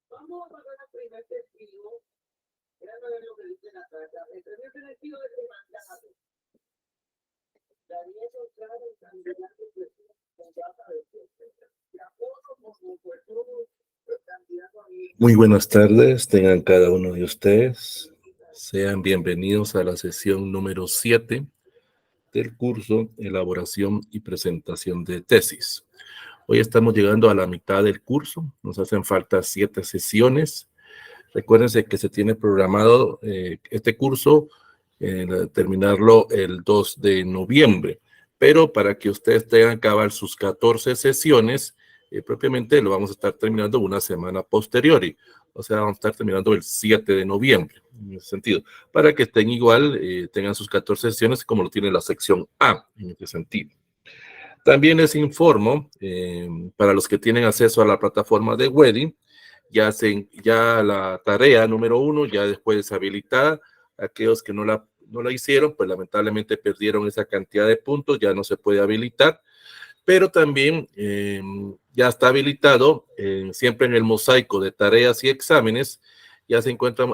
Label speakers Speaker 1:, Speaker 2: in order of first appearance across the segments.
Speaker 1: Vamos a pasar al primer testigo. Déjame ver lo que dice la carta. El primer testigo es demandado. Daniel González, candidato de apoyo como candidato a... Muy buenas tardes, tengan cada uno de ustedes. Sean bienvenidos a la sesión número 7 del curso Elaboración y Presentación de Tesis. Hoy estamos llegando a la mitad del curso, nos hacen falta 7 sesiones. Recuérdense que se tiene programado este curso, terminarlo el 2 de noviembre, pero para que ustedes tengan que acabar sus 14 sesiones, propiamente lo vamos a estar terminando una semana posterior, o sea, vamos a estar terminando el 7 de noviembre, en ese sentido, para que estén igual, tengan sus 14 sesiones como lo tiene la sección A, en ese sentido. También les informo, para los que tienen acceso a la plataforma de Wedi, ya la tarea número 1 ya después deshabilitada. Aquellos que no la hicieron, pues lamentablemente perdieron esa cantidad de puntos, ya no se puede habilitar. Pero también ya está habilitado, siempre en el mosaico de tareas y exámenes, ya se encuentra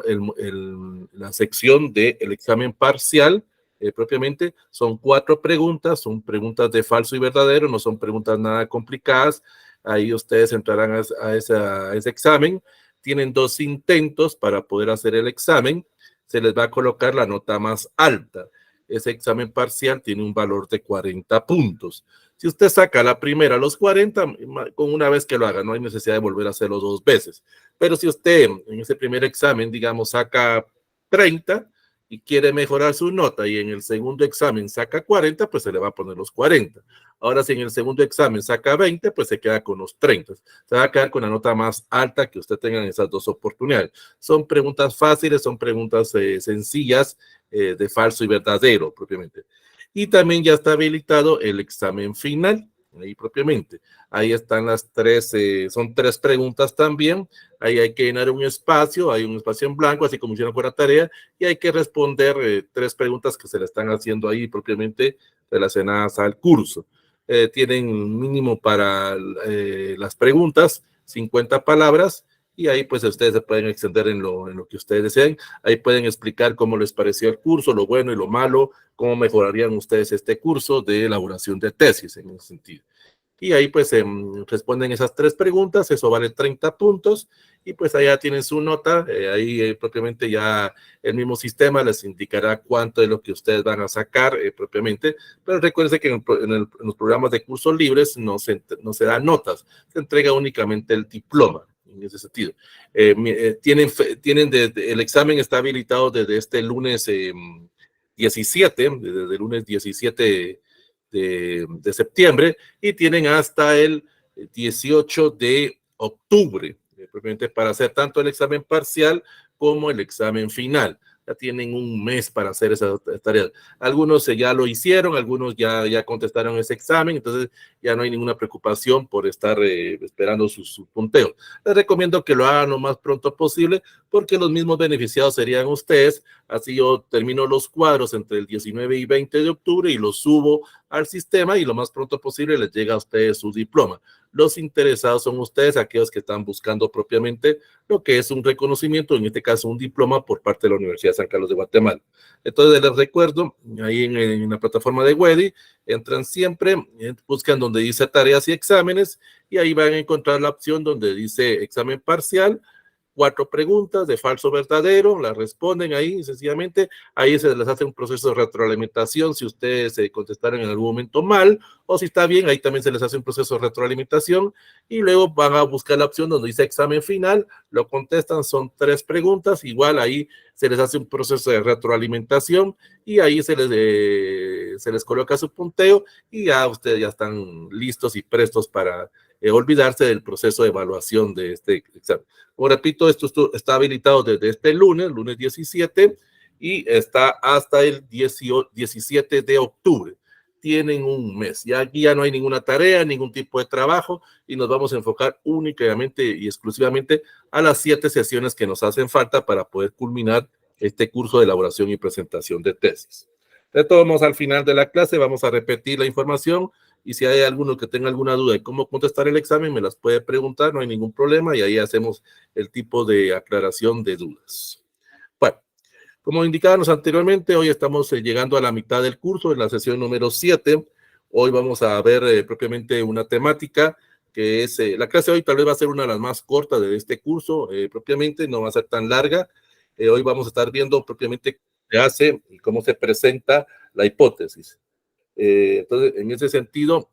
Speaker 1: la sección del examen parcial. Propiamente son 4 preguntas, son preguntas de falso y verdadero, no son preguntas nada complicadas. Ahí ustedes entrarán a ese examen. Tienen 2 intentos para poder hacer el examen. Se les va a colocar la nota más alta. Ese examen parcial tiene un valor de 40 puntos. Si usted saca la primera, los 40, con una vez que lo haga, no hay necesidad de volver a hacerlo 2 veces. Pero si usted en ese primer examen, digamos, saca 30 y quiere mejorar su nota y en el segundo examen saca 40, pues se le va a poner los 40. Ahora, si en el segundo examen saca 20, pues se queda con los 30. Se va a quedar con la nota más alta que usted tenga en esas 2 oportunidades. Son preguntas fáciles, son preguntas sencillas, de falso y verdadero, propiamente. Y también ya está habilitado el examen final, ahí propiamente. Ahí están las 3, son 3 preguntas también. Ahí hay que llenar un espacio, hay un espacio en blanco, así como hicieron con la tarea, y hay que responder 3 preguntas que se le están haciendo ahí propiamente relacionadas al curso. Tienen mínimo para las preguntas 50 palabras, y ahí pues ustedes se pueden extender en lo que ustedes deseen. Ahí pueden explicar cómo les pareció el curso, lo bueno y lo malo, cómo mejorarían ustedes este curso de elaboración de tesis en ese sentido. Y ahí pues responden esas 3 preguntas, eso vale 30 puntos, y pues allá tienen su nota, ahí propiamente ya el mismo sistema les indicará cuánto de lo que ustedes van a sacar propiamente, pero recuerden que en los programas de cursos libres no se dan notas, se entrega únicamente el diploma. En ese sentido, el examen está habilitado desde este lunes 17, desde el lunes 17 de septiembre, y tienen hasta el 18 de octubre, probablemente para hacer tanto el examen parcial como el examen final. Ya tienen un mes para hacer esas tareas. Algunos ya lo hicieron, algunos ya contestaron ese examen, entonces ya no hay ninguna preocupación por estar esperando su punteo. Les recomiendo que lo hagan lo más pronto posible, porque los mismos beneficiados serían ustedes. Así yo termino los cuadros entre el 19 y 20 de octubre y los subo al sistema, y lo más pronto posible les llega a ustedes su diploma. Los interesados son ustedes, aquellos que están buscando propiamente lo que es un reconocimiento, en este caso un diploma por parte de la Universidad de San Carlos de Guatemala. Entonces les recuerdo, ahí en la plataforma de Wedi, entran siempre, buscan donde dice tareas y exámenes, y ahí van a encontrar la opción donde dice examen parcial. 4 preguntas de falso verdadero, las responden ahí sencillamente, ahí se les hace un proceso de retroalimentación si ustedes se contestaron en algún momento mal, o si está bien, ahí también se les hace un proceso de retroalimentación, y luego van a buscar la opción donde dice examen final, lo contestan, son 3 preguntas, igual ahí se les hace un proceso de retroalimentación, y ahí se les coloca su punteo, y ya ustedes ya están listos y prestos para olvidarse del proceso de evaluación de este examen. Como repito, esto está habilitado desde este lunes 17, y está hasta el 17 de octubre. Tienen un mes. Ya aquí ya no hay ninguna tarea, ningún tipo de trabajo, y nos vamos a enfocar únicamente y exclusivamente a las 7 sesiones que nos hacen falta para poder culminar este curso de elaboración y presentación de tesis. De todos modos, al final de la clase vamos a repetir la información y si hay alguno que tenga alguna duda de cómo contestar el examen, me las puede preguntar, no hay ningún problema, y ahí hacemos el tipo de aclaración de dudas. Bueno, como indicábamos anteriormente, hoy estamos llegando a la mitad del curso, en la sesión número 7. Hoy vamos a ver propiamente una temática que es, la clase de hoy tal vez va a ser una de las más cortas de este curso, propiamente, no va a ser tan larga. Hoy vamos a estar viendo propiamente cómo se hace y cómo se presenta la hipótesis. Entonces, en ese sentido,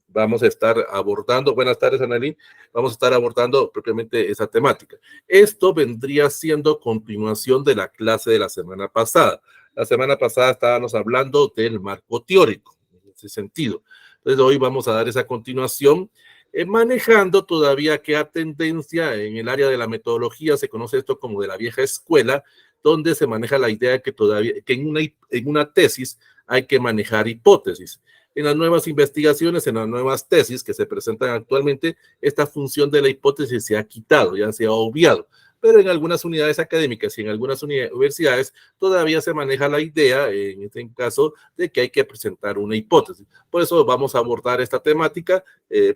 Speaker 1: vamos a estar abordando, buenas tardes, Annalyn, vamos a estar abordando propiamente esa temática. Esto vendría siendo continuación de la clase de la semana pasada. La semana pasada estábamos hablando del marco teórico, en ese sentido. Entonces, hoy vamos a dar esa continuación, manejando todavía que a tendencia en el área de la metodología, se conoce esto como de la vieja escuela, donde se maneja la idea que todavía, que en una tesis hay que manejar hipótesis. En las nuevas investigaciones, en las nuevas tesis que se presentan actualmente, esta función de la hipótesis se ha quitado, ya se ha obviado. Pero en algunas unidades académicas y en algunas universidades todavía se maneja la idea, en este caso, de que hay que presentar una hipótesis. Por eso vamos a abordar esta temática,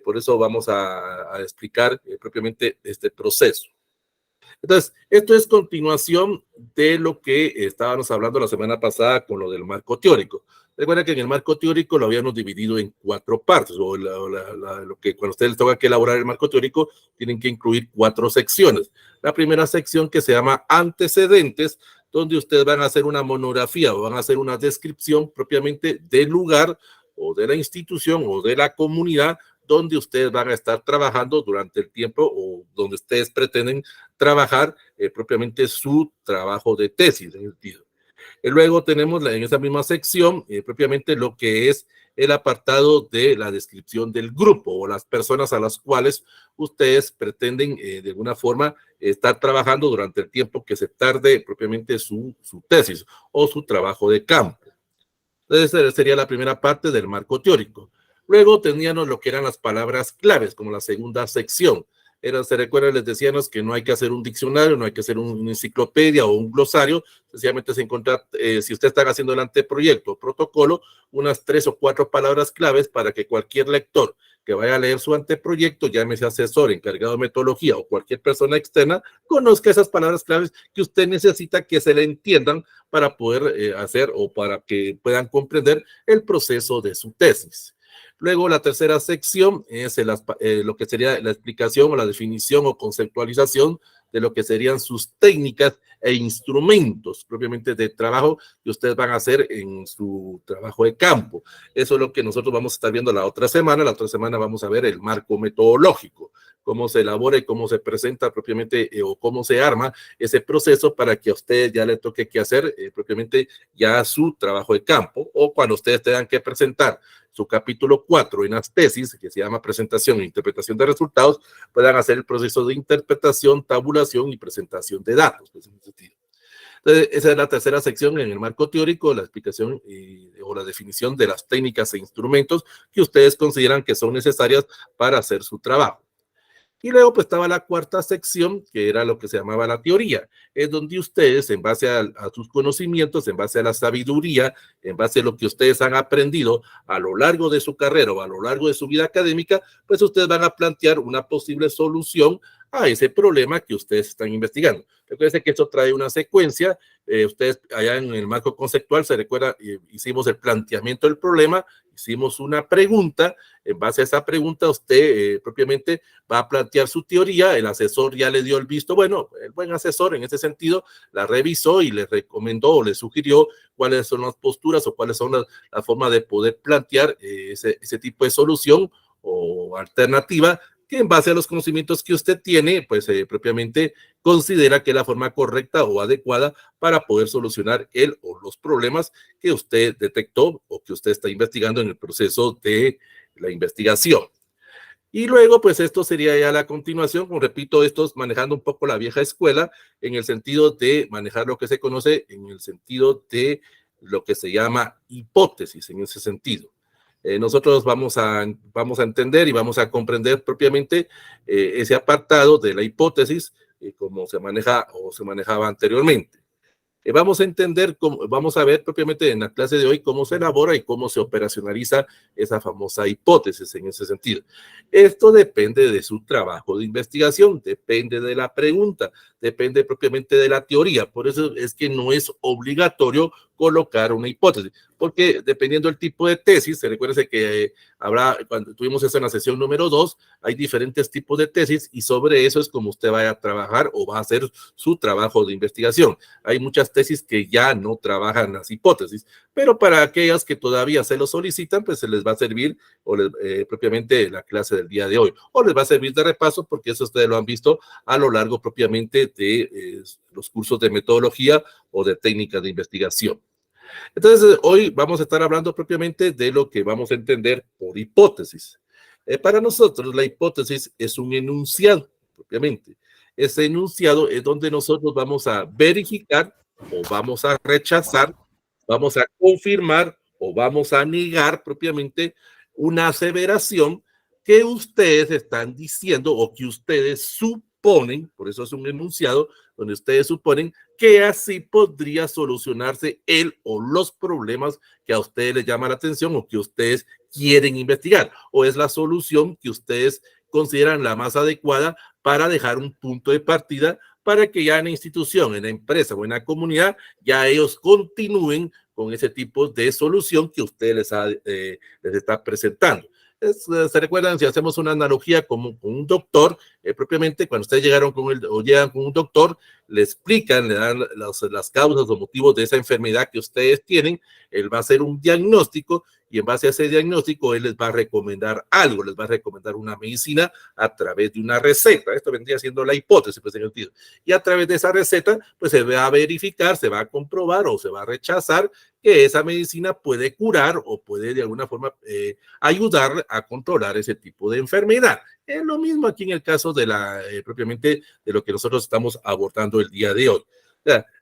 Speaker 1: por eso vamos a explicar propiamente este proceso. Entonces, esto es continuación de lo que estábamos hablando la semana pasada con lo del marco teórico. Recuerda que en el marco teórico lo habíamos dividido en 4 partes, o lo que cuando ustedes les toca que elaborar el marco teórico, tienen que incluir 4 secciones. La primera sección que se llama antecedentes, donde ustedes van a hacer una monografía o van a hacer una descripción propiamente del lugar o de la institución o de la comunidad donde ustedes van a estar trabajando durante el tiempo o donde ustedes pretenden trabajar propiamente su trabajo de tesis. Y luego tenemos en esa misma sección propiamente lo que es el apartado de la descripción del grupo o las personas a las cuales ustedes pretenden de alguna forma estar trabajando durante el tiempo que se tarde propiamente su tesis o su trabajo de campo. Entonces, sería la primera parte del marco teórico. Luego teníamos lo que eran las palabras claves, como la segunda sección. Se recuerda, les decíamos que no hay que hacer un diccionario, no hay que hacer una enciclopedia o un glosario, sencillamente se encuentra, si usted está haciendo el anteproyecto o protocolo, unas 3 o 4 palabras claves para que cualquier lector que vaya a leer su anteproyecto, llámese asesor, encargado de metodología o cualquier persona externa, conozca esas palabras claves que usted necesita que se le entiendan para poder hacer o para que puedan comprender el proceso de su tesis. Luego, la tercera sección es lo que sería la explicación o la definición o conceptualización de lo que serían sus técnicas e instrumentos propiamente de trabajo que ustedes van a hacer en su trabajo de campo. Eso es lo que nosotros vamos a estar viendo la otra semana. La otra semana vamos a ver el marco metodológico, cómo se elabora y cómo se presenta propiamente o cómo se arma ese proceso para que a ustedes ya le toque que hacer propiamente ya su trabajo de campo o cuando ustedes tengan que presentar su capítulo 4 en las tesis, que se llama presentación e interpretación de resultados, puedan hacer el proceso de interpretación, tabulación y presentación de datos. Pues, en ese sentido. Entonces, esa es la tercera sección en el marco teórico, la explicación o la definición de las técnicas e instrumentos que ustedes consideran que son necesarias para hacer su trabajo. Y luego pues estaba la cuarta sección, que era lo que se llamaba la teoría, es donde ustedes, en base a sus conocimientos, en base a la sabiduría, en base a lo que ustedes han aprendido a lo largo de su carrera o a lo largo de su vida académica, pues ustedes van a plantear una posible solución a ese problema que ustedes están investigando. Recuerden que esto trae una secuencia. Ustedes allá en el marco conceptual, se recuerda, hicimos el planteamiento del problema, hicimos una pregunta. En base a esa pregunta, usted propiamente va a plantear su teoría. El asesor ya le dio el visto bueno. El buen asesor, en ese sentido, la revisó y le recomendó o le sugirió cuáles son las posturas o cuáles son la forma de poder plantear ese tipo de solución o alternativa que en base a los conocimientos que usted tiene, pues propiamente considera que es la forma correcta o adecuada para poder solucionar él o los problemas que usted detectó o que usted está investigando en el proceso de la investigación. Y luego, pues esto sería ya la continuación, como repito, estos manejando un poco la vieja escuela en el sentido de manejar lo que se conoce en el sentido de lo que se llama hipótesis, en ese sentido. Nosotros vamos a entender y vamos a comprender propiamente ese apartado de la hipótesis como se maneja o se manejaba anteriormente. Vamos a entender, vamos a ver propiamente en la clase de hoy cómo se elabora y cómo se operacionaliza esa famosa hipótesis en ese sentido. Esto depende de su trabajo de investigación, depende de la pregunta, depende propiamente de la teoría. Por eso es que no es obligatorio colocar una hipótesis, porque dependiendo del tipo de tesis, se recuerda que cuando tuvimos eso en la sesión número 2, hay diferentes tipos de tesis y sobre eso es como usted va a trabajar o va a hacer su trabajo de investigación. Hay muchas tesis que ya no trabajan las hipótesis, pero para aquellas que todavía se lo solicitan, pues se les va a servir propiamente la clase del día de hoy, o les va a servir de repaso, porque eso ustedes lo han visto a lo largo propiamente de los cursos de metodología o de técnicas de investigación. Entonces, hoy vamos a estar hablando propiamente de lo que vamos a entender por hipótesis. Para nosotros, la hipótesis es un enunciado, propiamente. Ese enunciado es donde nosotros vamos a verificar o vamos a rechazar, vamos a confirmar o vamos a negar propiamente una aseveración que ustedes están diciendo o que ustedes suponen, por eso es un enunciado, donde ustedes suponen que así podría solucionarse el o los problemas que a ustedes les llama la atención o que ustedes quieren investigar, o es la solución que ustedes consideran la más adecuada para dejar un punto de partida para que ya en la institución, en la empresa o en la comunidad, ya ellos continúen con ese tipo de solución que ustedes les está presentando. Se recuerdan, si hacemos una analogía con un doctor, propiamente cuando ustedes llegaron o llegan con un doctor, le explican, le dan las causas o motivos de esa enfermedad que ustedes tienen, él va a hacer un diagnóstico y en base a ese diagnóstico él les va a recomendar algo, les va a recomendar una medicina a través de una receta. Esto vendría siendo la hipótesis, pues, en el sentido. Y a través de esa receta, pues se va a verificar, se va a comprobar o se va a rechazar que esa medicina puede curar o puede de alguna forma ayudar a controlar ese tipo de enfermedad. Es lo mismo aquí en el caso de propiamente de lo que nosotros estamos abordando el día de hoy.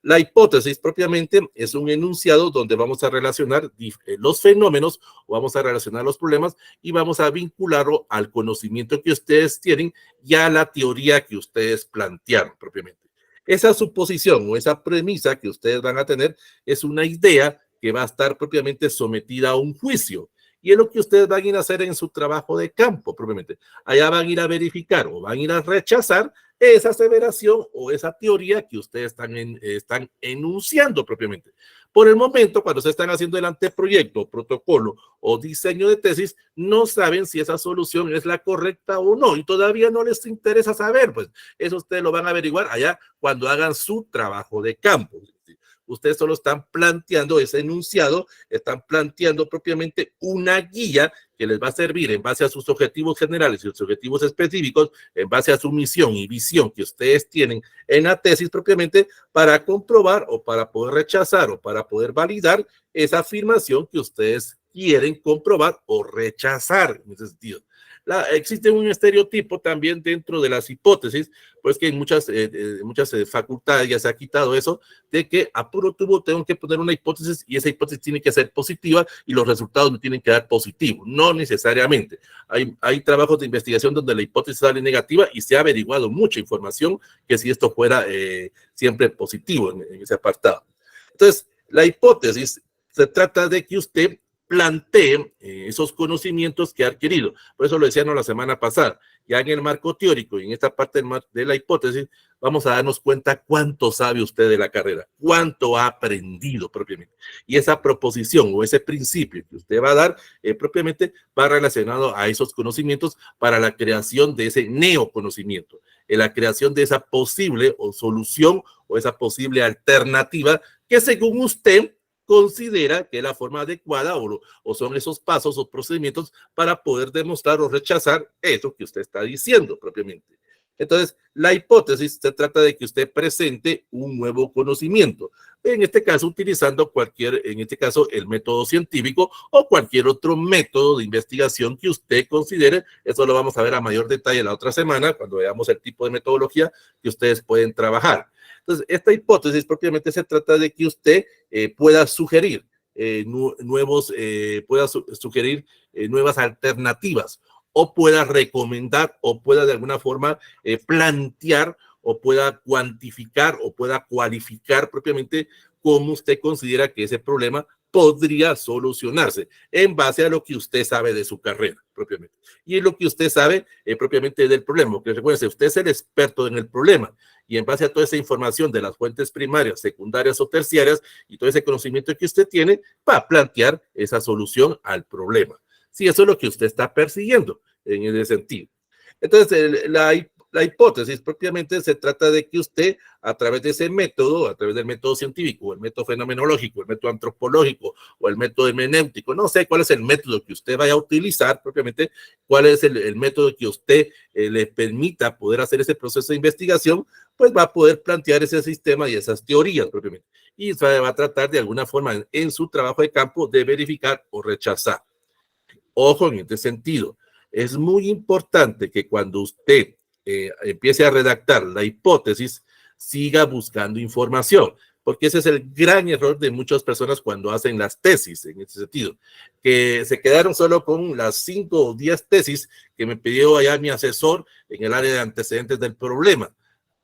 Speaker 1: La hipótesis propiamente es un enunciado donde vamos a relacionar los fenómenos o vamos a relacionar los problemas y vamos a vincularlo al conocimiento que ustedes tienen y a la teoría que ustedes plantearon propiamente. Esa suposición o esa premisa que ustedes van a tener es una idea que va a estar propiamente sometida a un juicio. Y es lo que ustedes van a ir a hacer en su trabajo de campo, propiamente. Allá van a ir a verificar o van a ir a rechazar esa aseveración o esa teoría que ustedes están enunciando propiamente. Por el momento, cuando se están haciendo el anteproyecto, protocolo o diseño de tesis, no saben si esa solución es la correcta o no y todavía no les interesa saber, pues eso ustedes lo van a averiguar allá cuando hagan su trabajo de campo. Ustedes solo están planteando ese enunciado, están planteando propiamente una guía que les va a servir en base a sus objetivos generales y sus objetivos específicos, en base a su misión y visión que ustedes tienen en la tesis propiamente, para comprobar o para poder rechazar o para poder validar esa afirmación que ustedes quieren comprobar o rechazar en ese sentido. Existe un estereotipo también dentro de las hipótesis, pues que en muchas facultades ya se ha quitado eso, de que a puro tubo tengo que poner una hipótesis y esa hipótesis tiene que ser positiva y los resultados me tienen que dar positivos. No necesariamente. Hay trabajos de investigación donde la hipótesis sale negativa y se ha averiguado mucha información que si esto fuera siempre positivo en ese apartado. Entonces, la hipótesis se trata de que usted plantee esos conocimientos que ha adquirido. Por eso lo decíamos la semana pasada. Ya en el marco teórico y en esta parte de la hipótesis, vamos a darnos cuenta cuánto sabe usted de la carrera, cuánto ha aprendido propiamente. Y esa proposición o ese principio que usted va a dar propiamente va relacionado a esos conocimientos para la creación de ese neoconocimiento, en la creación de esa posible o solución o esa posible alternativa que según usted considera que es la forma adecuada o son esos pasos o procedimientos para poder demostrar o rechazar eso que usted está diciendo propiamente. Entonces, la hipótesis se trata de que usted presente un nuevo conocimiento, en este caso utilizando en este caso el método científico o cualquier otro método de investigación que usted considere. Eso lo vamos a ver a mayor detalle la otra semana cuando veamos el tipo de metodología que ustedes pueden trabajar. Entonces, esta hipótesis propiamente se trata de que usted pueda sugerir nuevas alternativas o pueda recomendar o pueda de alguna forma plantear o pueda cuantificar o pueda cualificar propiamente cómo usted considera que ese problema podría solucionarse en base a lo que usted sabe de su carrera propiamente y en lo que usted sabe propiamente del problema. Porque recuerde, usted es el experto en el problema y en base a toda esa información de las fuentes primarias, secundarias o terciarias y todo ese conocimiento que usted tiene, va a plantear esa solución al problema. Sí, eso es lo que usted está persiguiendo en ese sentido. Entonces, la hipótesis propiamente se trata de que usted, a través de ese método, a través del método científico, el método fenomenológico, el método antropológico o el método hermenéutico, no sé cuál es el método que usted vaya a utilizar propiamente, cuál es el método que usted le permita poder hacer ese proceso de investigación, pues va a poder plantear ese sistema y esas teorías propiamente. Y se va a tratar de alguna forma en su trabajo de campo de verificar o rechazar. Ojo en este sentido, es muy importante que cuando usted empiece a redactar la hipótesis, siga buscando información, porque ese es el gran error de muchas personas cuando hacen las tesis, en este sentido, que se quedaron solo con las 5 o 10 tesis que me pidió allá mi asesor en el área de antecedentes del problema.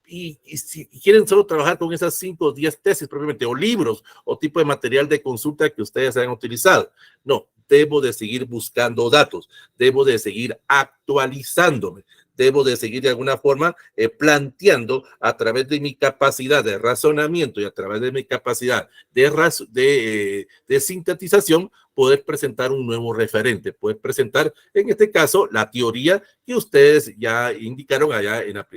Speaker 1: Y si quieren solo trabajar con esas 5 o 10 tesis propiamente, o libros, o tipo de material de consulta que ustedes hayan utilizado. No, debo de seguir buscando datos, debo de seguir actualizándome, debo de seguir de alguna forma planteando a través de mi capacidad de razonamiento y a través de mi capacidad de sintetización, poder presentar un nuevo referente, poder presentar, en este caso, la teoría que ustedes ya indicaron allá en la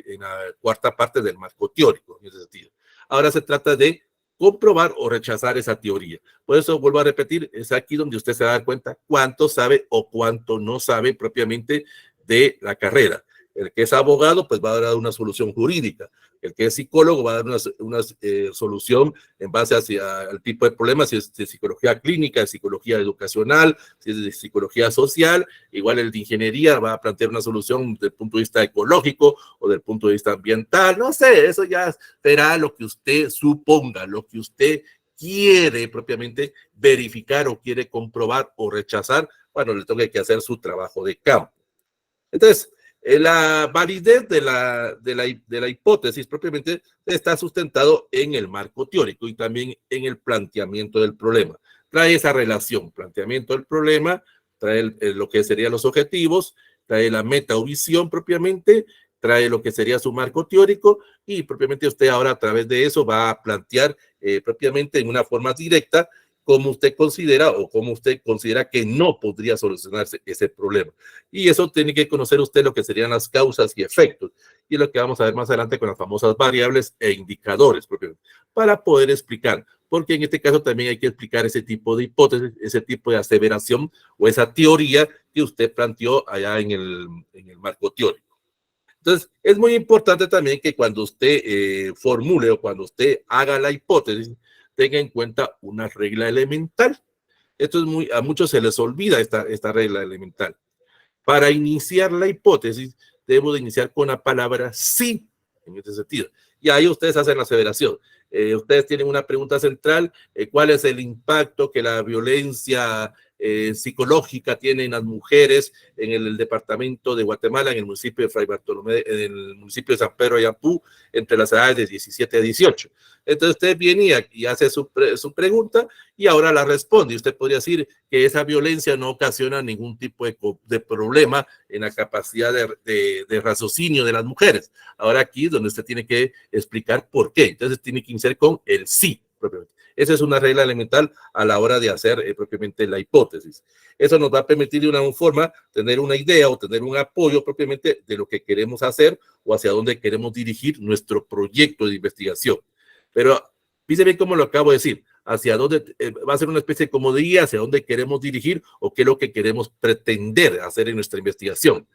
Speaker 1: cuarta parte del marco teórico, en ese sentido. Ahora se trata de comprobar o rechazar esa teoría. Por eso, vuelvo a repetir, es aquí donde usted se va a dar cuenta cuánto sabe o cuánto no sabe propiamente de la carrera. El que es abogado, pues va a dar una solución jurídica. El que es psicólogo va a dar una solución en base al tipo de problemas, si es de psicología clínica, de psicología educacional, si es de psicología social. Igual el de ingeniería va a plantear una solución desde el punto de vista ecológico o del punto de vista ambiental. No sé, eso ya será lo que usted suponga, lo que usted quiere propiamente verificar o quiere comprobar o rechazar. Bueno, le toca que hacer su trabajo de campo. Entonces, la validez de la hipótesis propiamente está sustentado en el marco teórico y también en el planteamiento del problema. Trae esa relación, planteamiento del problema, trae lo que serían los objetivos, trae la meta o visión propiamente, trae lo que sería su marco teórico y propiamente usted ahora a través de eso va a plantear propiamente en una forma directa cómo usted considera o cómo usted considera que no podría solucionarse ese problema. Y eso tiene que conocer usted lo que serían las causas y efectos. Y lo que vamos a ver más adelante con las famosas variables e indicadores, para poder explicar. Porque en este caso también hay que explicar ese tipo de hipótesis, ese tipo de aseveración o esa teoría que usted planteó allá en el marco teórico. Entonces, es muy importante también que cuando usted formule o cuando usted haga la hipótesis, tenga en cuenta una regla elemental. Esto es a muchos se les olvida esta regla elemental. Para iniciar la hipótesis, debo de iniciar con la palabra sí, en este sentido. Y ahí ustedes hacen la aseveración. Ustedes tienen una pregunta central, ¿cuál es el impacto que la violencia psicológica tiene en las mujeres en el departamento de Guatemala, en el municipio de Fray Bartolomé, en el municipio de San Pedro de Ayapú, entre las edades de 17 a 18? Entonces usted viene y hace su pregunta y ahora la responde. Y usted podría decir que esa violencia no ocasiona ningún tipo de problema en la capacidad de raciocinio de las mujeres. Ahora aquí es donde usted tiene que explicar por qué. Entonces tiene que iniciar con el sí, propiamente. Esa es una regla elemental a la hora de hacer propiamente la hipótesis. Eso nos va a permitir de una forma tener una idea o tener un apoyo propiamente de lo que queremos hacer o hacia dónde queremos dirigir nuestro proyecto de investigación. Pero fíjese bien cómo lo acabo de decir, hacia dónde va a ser una especie como de guía, hacia dónde queremos dirigir o qué es lo que queremos pretender hacer en nuestra investigación.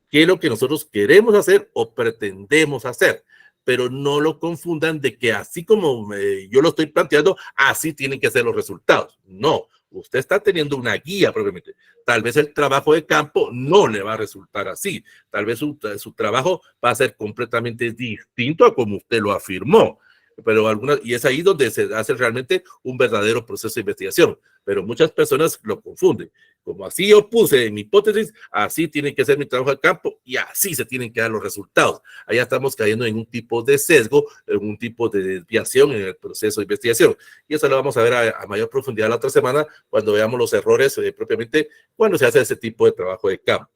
Speaker 1: ¿Qué es lo que nosotros queremos hacer o pretendemos hacer? Pero no lo confundan de que así como yo lo estoy planteando, así tienen que ser los resultados. No, usted está teniendo una guía propiamente. Tal vez el trabajo de campo no le va a resultar así. Tal vez su trabajo va a ser completamente distinto a como usted lo afirmó. Pero y es ahí donde se hace realmente un verdadero proceso de investigación. Pero muchas personas lo confunden. como así yo puse en mi hipótesis, así tiene que ser mi trabajo de campo y así se tienen que dar los resultados. Allá estamos cayendo en un tipo de sesgo, en un tipo de desviación en el proceso de investigación. Y eso lo vamos a ver a mayor profundidad la otra semana cuando veamos los errores propiamente cuando se hace ese tipo de trabajo de campo.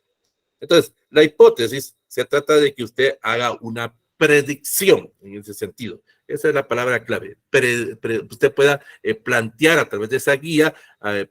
Speaker 1: Entonces, la hipótesis se trata de que usted haga una predicción en ese sentido. Esa es la palabra clave. Usted pueda plantear a través de esa guía,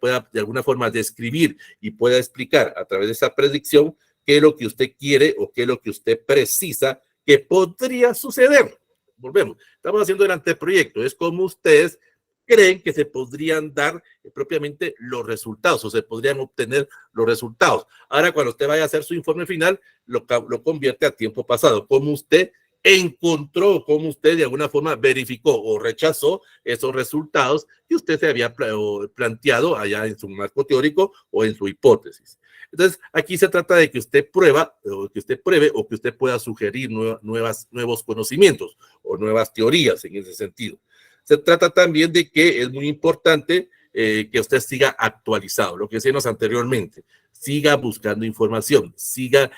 Speaker 1: pueda de alguna forma describir y pueda explicar a través de esa predicción qué es lo que usted quiere o qué es lo que usted precisa que podría suceder. Volvemos. Estamos haciendo el anteproyecto. Es como ustedes creen que se podrían dar propiamente los resultados o se podrían obtener los resultados. Ahora, cuando usted vaya a hacer su informe final, lo convierte a tiempo pasado. Como usted encontró, como usted de alguna forma verificó o rechazó esos resultados que usted se había planteado allá en su marco teórico o en su hipótesis. Entonces, aquí se trata de que usted pruebe o que usted pueda sugerir nuevos conocimientos o nuevas teorías en ese sentido. Se trata también de que es muy importante que usted siga actualizado, lo que decíamos anteriormente. Siga buscando información, siga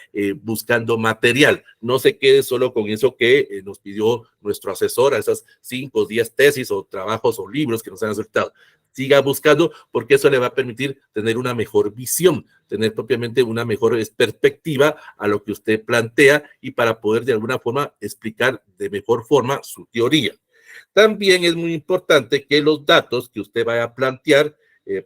Speaker 1: buscando material. No se quede solo con eso que nos pidió nuestro asesor, a esas 5 o 10 tesis o trabajos o libros que nos han aceptado. Siga buscando porque eso le va a permitir tener una mejor visión, tener propiamente una mejor perspectiva a lo que usted plantea y para poder de alguna forma explicar de mejor forma su teoría. También es muy importante que los datos que usted vaya a plantear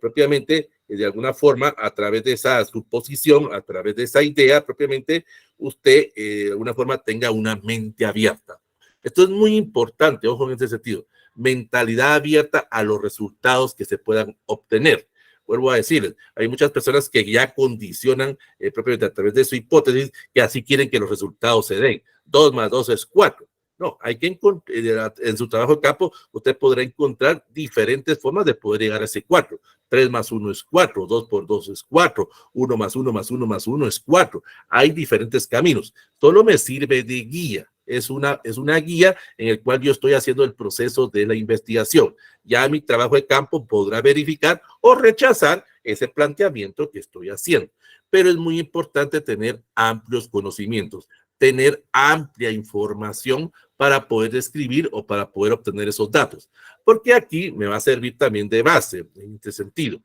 Speaker 1: propiamente, de alguna forma, a través de esa suposición, a través de esa idea propiamente, usted de alguna forma tenga una mente abierta. Esto es muy importante, ojo en ese sentido, mentalidad abierta a los resultados que se puedan obtener. Vuelvo a decirles, hay muchas personas que ya condicionan propiamente a través de su hipótesis que así quieren que los resultados se den. 2 más 2 es 4. No, hay que encontrar, en su trabajo de campo, usted podrá encontrar diferentes formas de poder llegar a ese 4. 3 más 1 es 4, 2 por 2 es 4, 1 más 1 más 1 más 1 es 4. Hay diferentes caminos. Solo me sirve de guía. Es una guía en el cual yo estoy haciendo el proceso de la investigación. Ya mi trabajo de campo podrá verificar o rechazar ese planteamiento que estoy haciendo. Pero es muy importante tener amplios conocimientos, tener amplia información para poder escribir o para poder obtener esos datos. Porque aquí me va a servir también de base en este sentido.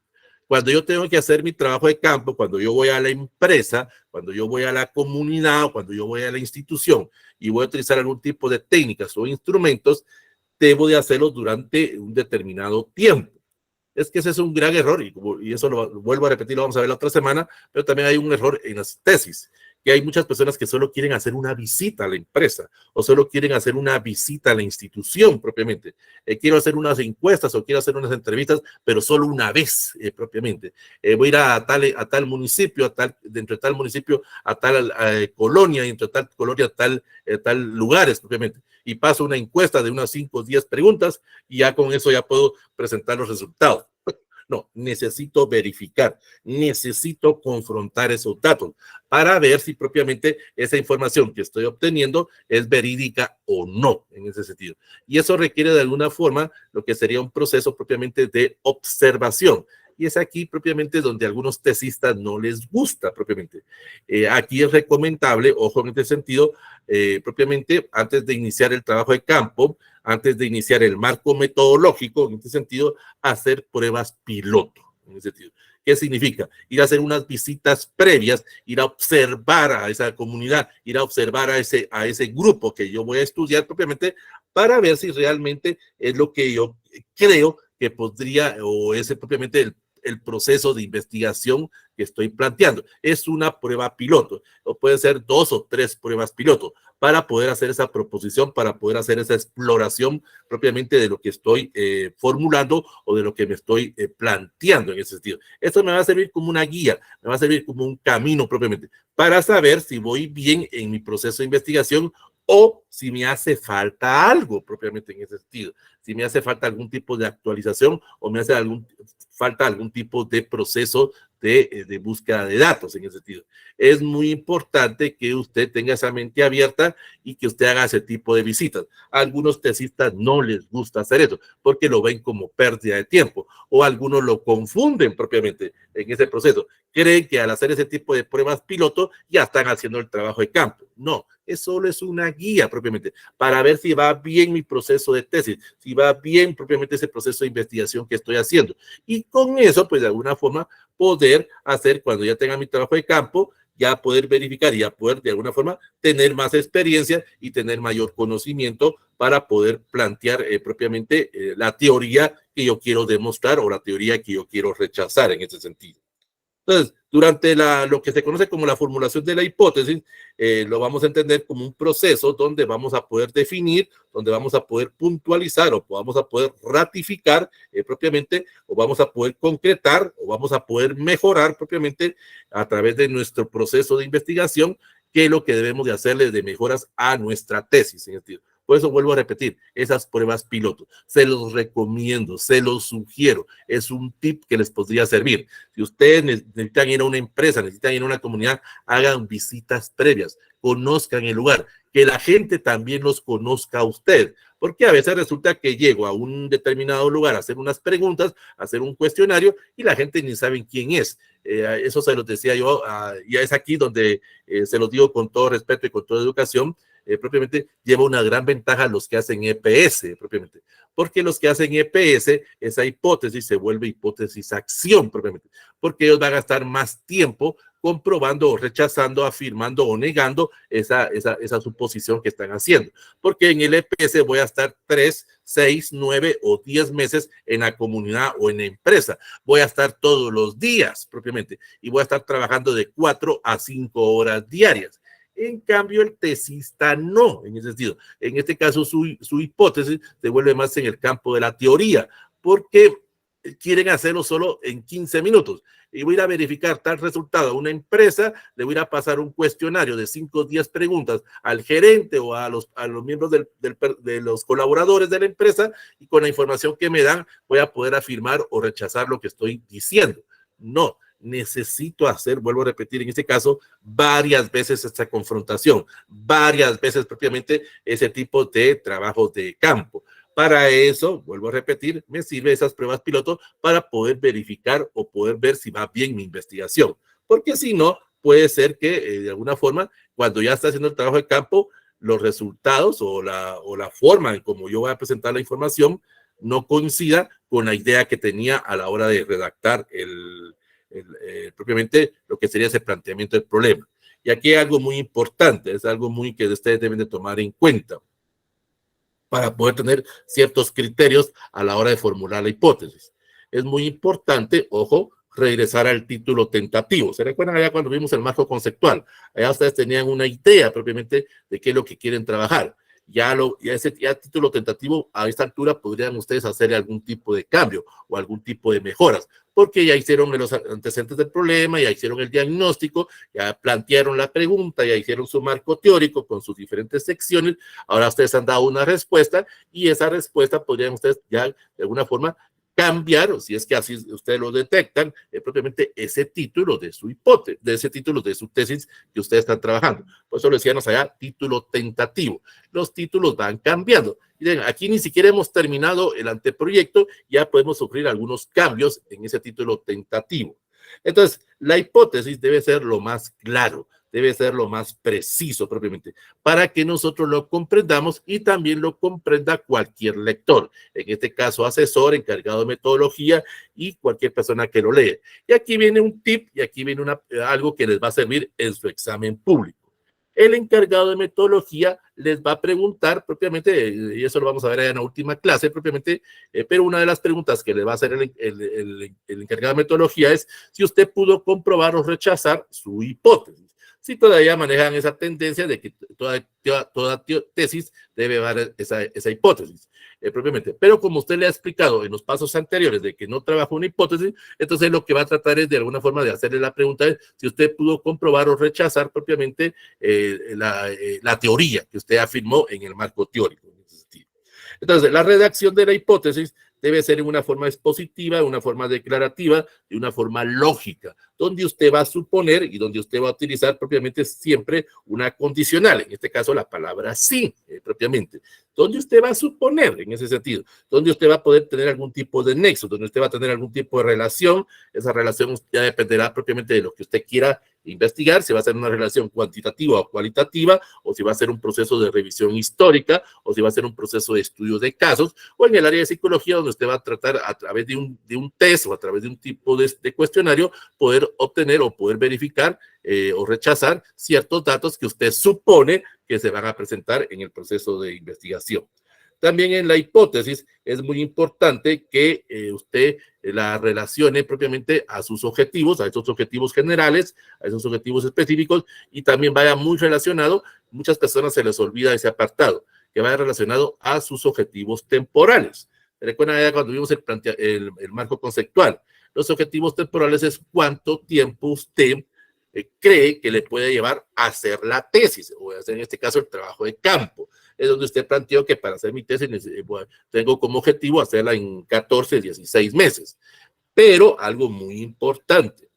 Speaker 1: Cuando yo tengo que hacer mi trabajo de campo, cuando yo voy a la empresa, cuando yo voy a la comunidad, cuando yo voy a la institución y voy a utilizar algún tipo de técnicas o instrumentos, debo de hacerlo durante un determinado tiempo. Es que ese es un gran error y eso lo vuelvo a repetir, lo vamos a ver la otra semana, pero también hay un error en las tesis, que hay muchas personas que solo quieren hacer una visita a la empresa o solo quieren hacer una visita a la institución propiamente. Quiero hacer unas encuestas o quiero hacer unas entrevistas, pero solo una vez propiamente. Voy a ir a tal municipio, dentro de tal municipio, a tal colonia, dentro de tal colonia, tal lugares propiamente. Y paso una encuesta de unas 5 o 10 preguntas y ya con eso ya puedo presentar los resultados. No, necesito verificar, necesito confrontar esos datos para ver si propiamente esa información que estoy obteniendo es verídica o no en ese sentido. Y eso requiere de alguna forma lo que sería un proceso propiamente de observación. Y es aquí propiamente donde a algunos tesistas no les gusta propiamente. Aquí es recomendable, ojo en este sentido, propiamente antes de iniciar el trabajo de campo, antes de iniciar el marco metodológico, en este sentido, hacer pruebas piloto. En ese sentido. ¿Qué significa? Ir a hacer unas visitas previas, ir a observar a esa comunidad, ir a observar a ese grupo que yo voy a estudiar propiamente para ver si realmente es lo que yo creo que podría o es propiamente el proceso de investigación que estoy planteando. Es una prueba piloto, o puede ser 2 o 3 pruebas piloto para poder hacer esa proposición, para poder hacer esa exploración propiamente de lo que estoy formulando o de lo que me estoy planteando en ese sentido. Esto me va a servir como una guía, me va a servir como un camino propiamente para saber si voy bien en mi proceso de investigación o si me hace falta algo propiamente en ese sentido, si me hace falta algún tipo de actualización o me hace falta algún tipo de proceso de búsqueda de datos en ese sentido. Es muy importante que usted tenga esa mente abierta y que usted haga ese tipo de visitas. A algunos tesistas no les gusta hacer eso porque lo ven como pérdida de tiempo, o algunos lo confunden propiamente en ese proceso. Creen que al hacer ese tipo de pruebas piloto ya están haciendo el trabajo de campo. No, es solo es una guía propiamente para ver si va bien mi proceso de tesis, si va bien propiamente ese proceso de investigación que estoy haciendo. Y con eso, pues de alguna forma, poder hacer, cuando ya tenga mi trabajo de campo, ya poder verificar y ya poder de alguna forma tener más experiencia y tener mayor conocimiento para poder plantear propiamente la teoría que yo quiero demostrar o la teoría que yo quiero rechazar en ese sentido. Entonces, durante lo que se conoce como la formulación de la hipótesis, lo vamos a entender como un proceso donde vamos a poder definir, donde vamos a poder puntualizar o vamos a poder ratificar propiamente, o vamos a poder concretar, o vamos a poder mejorar propiamente a través de nuestro proceso de investigación, qué es lo que debemos de hacerle de mejoras a nuestra tesis. Por eso vuelvo a repetir, esas pruebas piloto, se los recomiendo, se los sugiero, es un tip que les podría servir. Si ustedes necesitan ir a una empresa, necesitan ir a una comunidad, hagan visitas previas, conozcan el lugar, que la gente también los conozca a usted, porque a veces resulta que llego a un determinado lugar a hacer unas preguntas, a hacer un cuestionario y la gente ni sabe quién es. Eso se los decía yo, ya es aquí donde se los digo con todo respeto y con toda educación. Propiamente lleva una gran ventaja a los que hacen EPS, propiamente, porque los que hacen EPS, esa hipótesis se vuelve hipótesis acción, propiamente, porque ellos van a estar más tiempo comprobando o rechazando, afirmando o negando esa suposición que están haciendo, porque en el EPS voy a estar 3, 6, 9 o 10 meses en la comunidad o en la empresa, voy a estar todos los días, propiamente, y voy a estar trabajando de 4 a 5 horas diarias. En cambio, el tesista no, en ese sentido. En este caso, su hipótesis se vuelve más en el campo de la teoría, porque quieren hacerlo solo en 15 minutos. Y voy a ir a verificar tal resultado a una empresa, le voy a ir a pasar un cuestionario de 5 o 10 preguntas al gerente o a los miembros de los colaboradores de la empresa, y con la información que me dan voy a poder afirmar o rechazar lo que estoy diciendo. No. Necesito hacer, vuelvo a repetir, en este caso, varias veces esta confrontación, varias veces propiamente ese tipo de trabajo de campo. Para eso, vuelvo a repetir, me sirve esas pruebas piloto para poder verificar o poder ver si va bien mi investigación. Porque si no, puede ser que de alguna forma, cuando ya está haciendo el trabajo de campo, los resultados o la forma en cómo yo voy a presentar la información no coincida con la idea que tenía a la hora de redactar propiamente lo que sería ese planteamiento del problema. Y aquí hay algo muy importante, es algo muy que ustedes deben de tomar en cuenta para poder tener ciertos criterios a la hora de formular la hipótesis. Es muy importante, ojo, regresar al título tentativo. ¿Se recuerdan allá cuando vimos el marco conceptual? Allá ustedes tenían una idea propiamente de qué es lo que quieren trabajar. Ya ese título tentativo, a esta altura podrían ustedes hacer algún tipo de cambio o algún tipo de mejoras, porque ya hicieron los antecedentes del problema, ya hicieron el diagnóstico, ya plantearon la pregunta, ya hicieron su marco teórico con sus diferentes secciones. Ahora ustedes han dado una respuesta y esa respuesta podrían ustedes ya de alguna forma cambiar, o si es que así ustedes lo detectan, propiamente ese título de su hipótesis, de ese título de su tesis que ustedes están trabajando. Por eso lo decíamos allá, título tentativo. Los títulos van cambiando. Miren, aquí ni siquiera hemos terminado el anteproyecto, ya podemos sufrir algunos cambios en ese título tentativo. Entonces, la hipótesis debe ser lo más claro, debe ser lo más preciso propiamente, para que nosotros lo comprendamos y también lo comprenda cualquier lector, en este caso asesor, encargado de metodología y cualquier persona que lo lee. Y aquí viene un tip y aquí viene algo que les va a servir en su examen público. El encargado de metodología les va a preguntar propiamente, y eso lo vamos a ver en la última clase propiamente, pero una de las preguntas que le va a hacer el encargado de metodología es si usted pudo comprobar o rechazar su hipótesis. Si todavía manejan esa tendencia de que toda tesis debe dar esa hipótesis propiamente. Pero como usted le ha explicado en los pasos anteriores de que no trabaja una hipótesis, entonces lo que va a tratar es de alguna forma de hacerle la pregunta es si usted pudo comprobar o rechazar propiamente la teoría que usted afirmó en el marco teórico. Entonces, la redacción de la hipótesis debe ser en una forma expositiva, de una forma declarativa, de una forma lógica, donde usted va a suponer y donde usted va a utilizar propiamente siempre una condicional, en este caso la palabra sí, propiamente, donde usted va a suponer en ese sentido, donde usted va a poder tener algún tipo de nexo, donde usted va a tener algún tipo de relación. Esa relación ya dependerá propiamente de lo que usted quiera investigar, si va a ser una relación cuantitativa o cualitativa, o si va a ser un proceso de revisión histórica, o si va a ser un proceso de estudio de casos, o en el área de psicología, donde usted va a tratar a través de un test o a través de un tipo de cuestionario, poder obtener o poder verificar o rechazar ciertos datos que usted supone que se van a presentar en el proceso de investigación. También en la hipótesis es muy importante que usted la relacione propiamente a sus objetivos, a esos objetivos generales, a esos objetivos específicos, y también vaya muy relacionado, muchas personas se les olvida ese apartado, que vaya relacionado a sus objetivos temporales. Recuerden ya cuando vimos el marco conceptual, los objetivos temporales es cuánto tiempo usted cree que le puede llevar a hacer la tesis, o hacer en este caso el trabajo de campo. Es donde usted planteó que para hacer mi tesis tengo como objetivo hacerla en 14, 16 meses. Pero algo muy importante,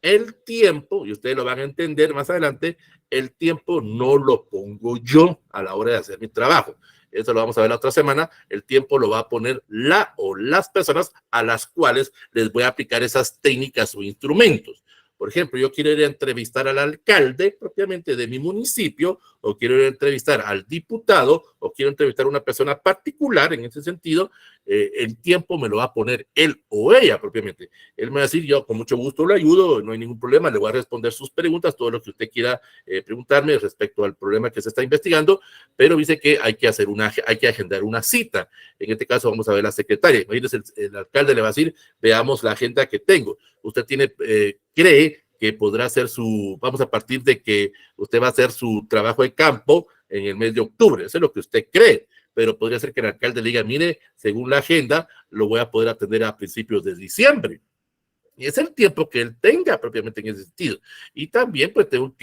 Speaker 1: el tiempo, y ustedes lo van a entender más adelante, el tiempo no lo pongo yo a la hora de hacer mi trabajo. Eso lo vamos a ver la otra semana. El tiempo lo va a poner la o las personas a las cuales les voy a aplicar esas técnicas o instrumentos. Por ejemplo, yo quiero ir a entrevistar al alcalde propiamente de mi municipio, o quiero ir a entrevistar al diputado, o quiero entrevistar a una persona particular en ese sentido. El tiempo me lo va a poner él o ella propiamente. Él me va a decir, yo con mucho gusto le ayudo, no hay ningún problema, le voy a responder sus preguntas, todo lo que usted quiera preguntarme respecto al problema que se está investigando, pero dice que hay que agendar una cita. En este caso vamos a ver la secretaria. Imagínese, el alcalde le va a decir, veamos la agenda que tengo. Usted cree que podrá hacer vamos a partir de que usted va a hacer su trabajo de campo en el mes de octubre. Eso es lo que usted cree, pero podría ser que el alcalde le diga, mire, según la agenda, lo voy a poder atender a principios de diciembre. Y es el tiempo que él tenga propiamente en ese sentido. Y también pues tengo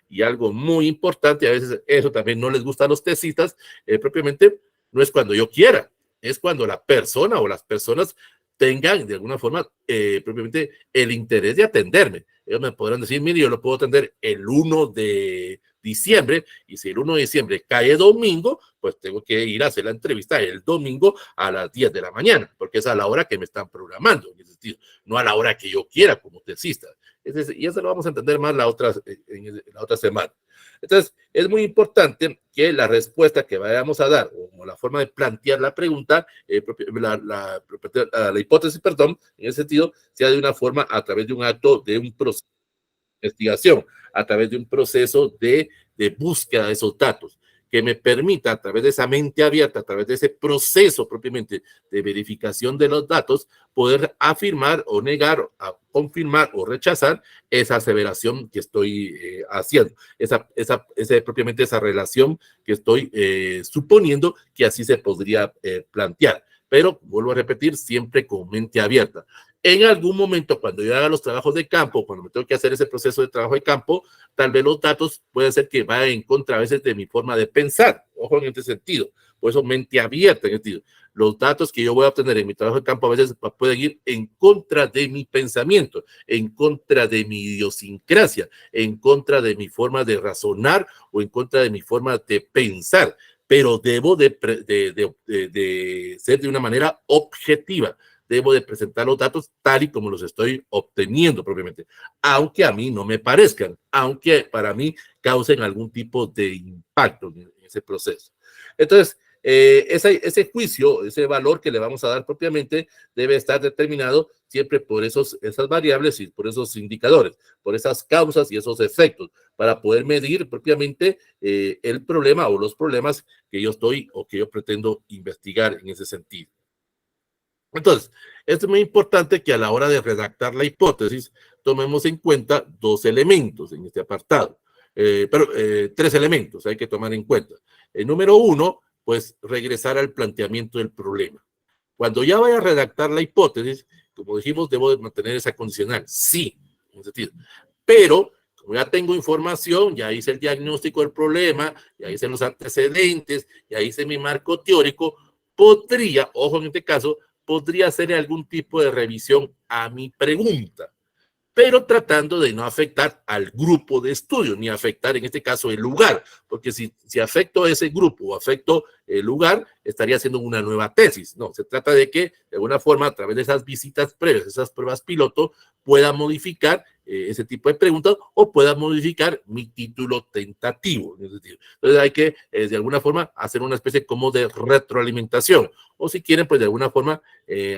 Speaker 1: y algo muy importante, a veces eso también no les gusta a los tesistas, propiamente no es cuando yo quiera, es cuando la persona o las personas tengan de alguna forma propiamente el interés de atenderme. Ellos me podrán decir, mire, yo lo puedo atender el 1 de diciembre, y si el 1 de diciembre cae domingo, pues tengo que ir a hacer la entrevista el domingo a las 10 de la mañana, porque es a la hora que me están programando, en ese sentido, no a la hora que yo quiera como tesista. Y eso lo vamos a entender más en la otra semana. Entonces, es muy importante que la respuesta que vayamos a dar, o la forma de plantear la pregunta, la hipótesis, perdón, en ese sentido, sea de una forma a través de un acto, de un proceso de investigación, a través de un proceso de búsqueda de esos datos, que me permita a través de esa mente abierta, a través de ese proceso propiamente de verificación de los datos, poder afirmar o negar, confirmar o rechazar esa aseveración que estoy haciendo, propiamente esa relación que estoy suponiendo que así se podría plantear. Pero, vuelvo a repetir, siempre con mente abierta. En algún momento, cuando yo haga los trabajos de campo, cuando me tengo que hacer ese proceso de trabajo de campo, tal vez los datos pueden ser que vayan en contra a veces de mi forma de pensar. Ojo en este sentido. Por eso, mente abierta en este sentido. Los datos que yo voy a obtener en mi trabajo de campo a veces pueden ir en contra de mi pensamiento, en contra de mi idiosincrasia, en contra de mi forma de razonar o en contra de mi forma de pensar. Pero debo de ser de una manera objetiva. Debo de presentar los datos tal y como los estoy obteniendo propiamente, aunque a mí no me parezcan, aunque para mí causen algún tipo de impacto en ese proceso. Entonces, ese juicio, ese valor que le vamos a dar propiamente debe estar determinado siempre por esas variables y por esos indicadores, por esas causas y esos efectos, para poder medir propiamente el problema o los problemas que yo estoy o que yo pretendo investigar en ese sentido. Entonces, es muy importante que a la hora de redactar la hipótesis tomemos en cuenta dos elementos en este apartado, tres elementos hay que tomar en cuenta. El número uno, pues regresar al planteamiento del problema. Cuando ya vaya a redactar la hipótesis, como dijimos, debo de mantener esa condicional, sí, en sentido. Pero, como ya tengo información, ya hice el diagnóstico del problema, ya hice los antecedentes, ya hice mi marco teórico, podría, ojo en este caso, podría hacer algún tipo de revisión a mi pregunta. pero tratando de no afectar al grupo de estudio, ni afectar en este caso el lugar, porque si afecto a ese grupo o afecto el lugar, estaría haciendo una nueva tesis. No, se trata de que de alguna forma a través de esas visitas previas, esas pruebas piloto, pueda modificar ese tipo de preguntas o pueda modificar mi título tentativo. Entonces hay que de alguna forma hacer una especie como de retroalimentación, o si quieren pues de alguna forma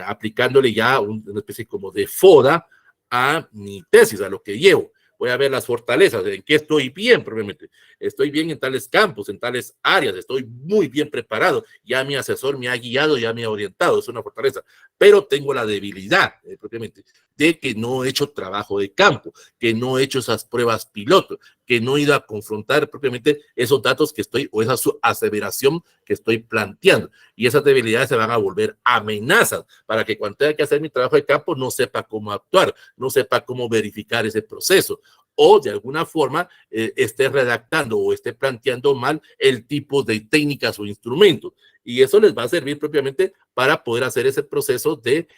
Speaker 1: aplicándole ya una especie como de FODA a mi tesis, a lo que llevo. Voy a ver las fortalezas, en qué estoy bien, probablemente. Estoy bien en tales campos, en tales áreas, estoy muy bien preparado. Ya mi asesor me ha guiado, ya me ha orientado, es una fortaleza. Pero tengo la debilidad, propiamente, de que no he hecho trabajo de campo, que no he hecho esas pruebas piloto, que no he ido a confrontar propiamente esos datos que estoy, o esa aseveración que estoy planteando. Y esas debilidades se van a volver amenazas para que cuando tenga que hacer mi trabajo de campo no sepa cómo actuar, no sepa cómo verificar ese proceso, o de alguna forma esté redactando o esté planteando mal el tipo de técnicas o instrumentos. Y eso les va a servir propiamente para poder hacer ese proceso de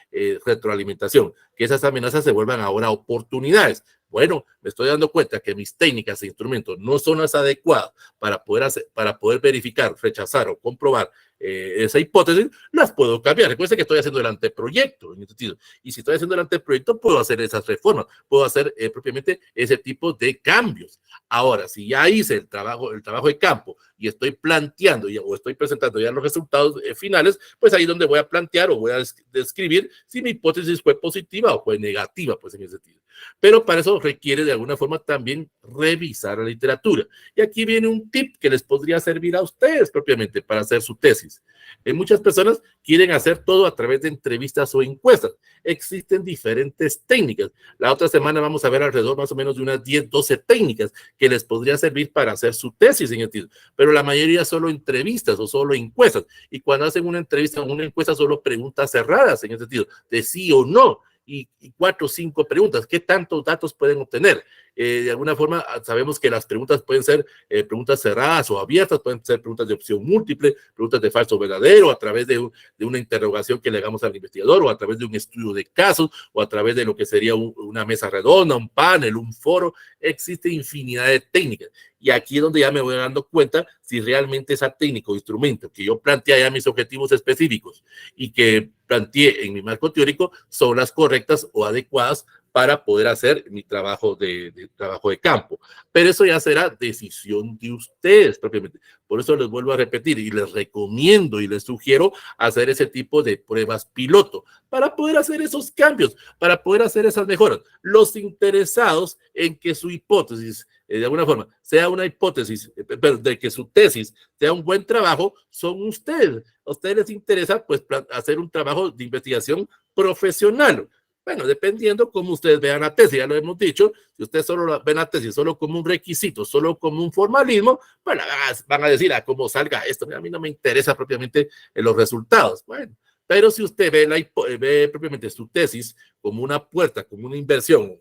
Speaker 1: retroalimentación, que esas amenazas se vuelvan ahora oportunidades. Bueno, me estoy dando cuenta que mis técnicas e instrumentos no son las adecuadas para poder verificar, rechazar o comprobar esa hipótesis, las puedo cambiar. Recuerden que estoy haciendo el anteproyecto en este sentido. Y si estoy haciendo el anteproyecto, puedo hacer esas reformas, puedo hacer propiamente ese tipo de cambios. Ahora, si ya hice el trabajo de campo y estoy planteando o estoy presentando ya los resultados finales, pues ahí es donde voy a plantear o voy a describir si mi hipótesis fue positiva o fue negativa, pues en ese sentido. Pero para eso requiere de alguna forma también revisar la literatura. Y aquí viene un tip que les podría servir a ustedes propiamente para hacer su tesis. Muchas personas quieren hacer todo a través de entrevistas o encuestas. Existen diferentes técnicas. La otra semana vamos a ver alrededor más o menos de unas 10, 12 técnicas que les podría servir para hacer su tesis en el título. Pero la mayoría solo entrevistas o solo encuestas. Y cuando hacen una entrevista o una encuesta, solo preguntas cerradas en el sentido de sí o no. Y 4 o 5 preguntas. ¿Qué tantos datos pueden obtener? De alguna forma sabemos que las preguntas pueden ser preguntas cerradas o abiertas, pueden ser preguntas de opción múltiple, preguntas de falso o verdadero, a través de una interrogación que le hagamos al investigador, o a través de un estudio de casos, o a través de lo que sería una mesa redonda, un panel, un foro. Existe infinidad de técnicas. Y aquí es donde ya me voy dando cuenta si realmente esa técnica o instrumento que yo planteé ya mis objetivos específicos y que planteé en mi marco teórico son las correctas o adecuadas para poder hacer mi trabajo de campo. Pero eso ya será decisión de ustedes propiamente. Por eso les vuelvo a repetir y les recomiendo y les sugiero hacer ese tipo de pruebas piloto para poder hacer esos cambios, para poder hacer esas mejoras. Los interesados en que su hipótesis, de alguna forma, sea una hipótesis, pero de que su tesis sea un buen trabajo, son ustedes. A ustedes les interesa pues hacer un trabajo de investigación profesional. Bueno, dependiendo cómo ustedes vean la tesis, ya lo hemos dicho, si ustedes solo ven la tesis solo como un requisito, solo como un formalismo, bueno, van a decir, cómo salga esto, a mí no me interesa propiamente los resultados. Bueno, pero si usted ve propiamente su tesis como una puerta, como una inversión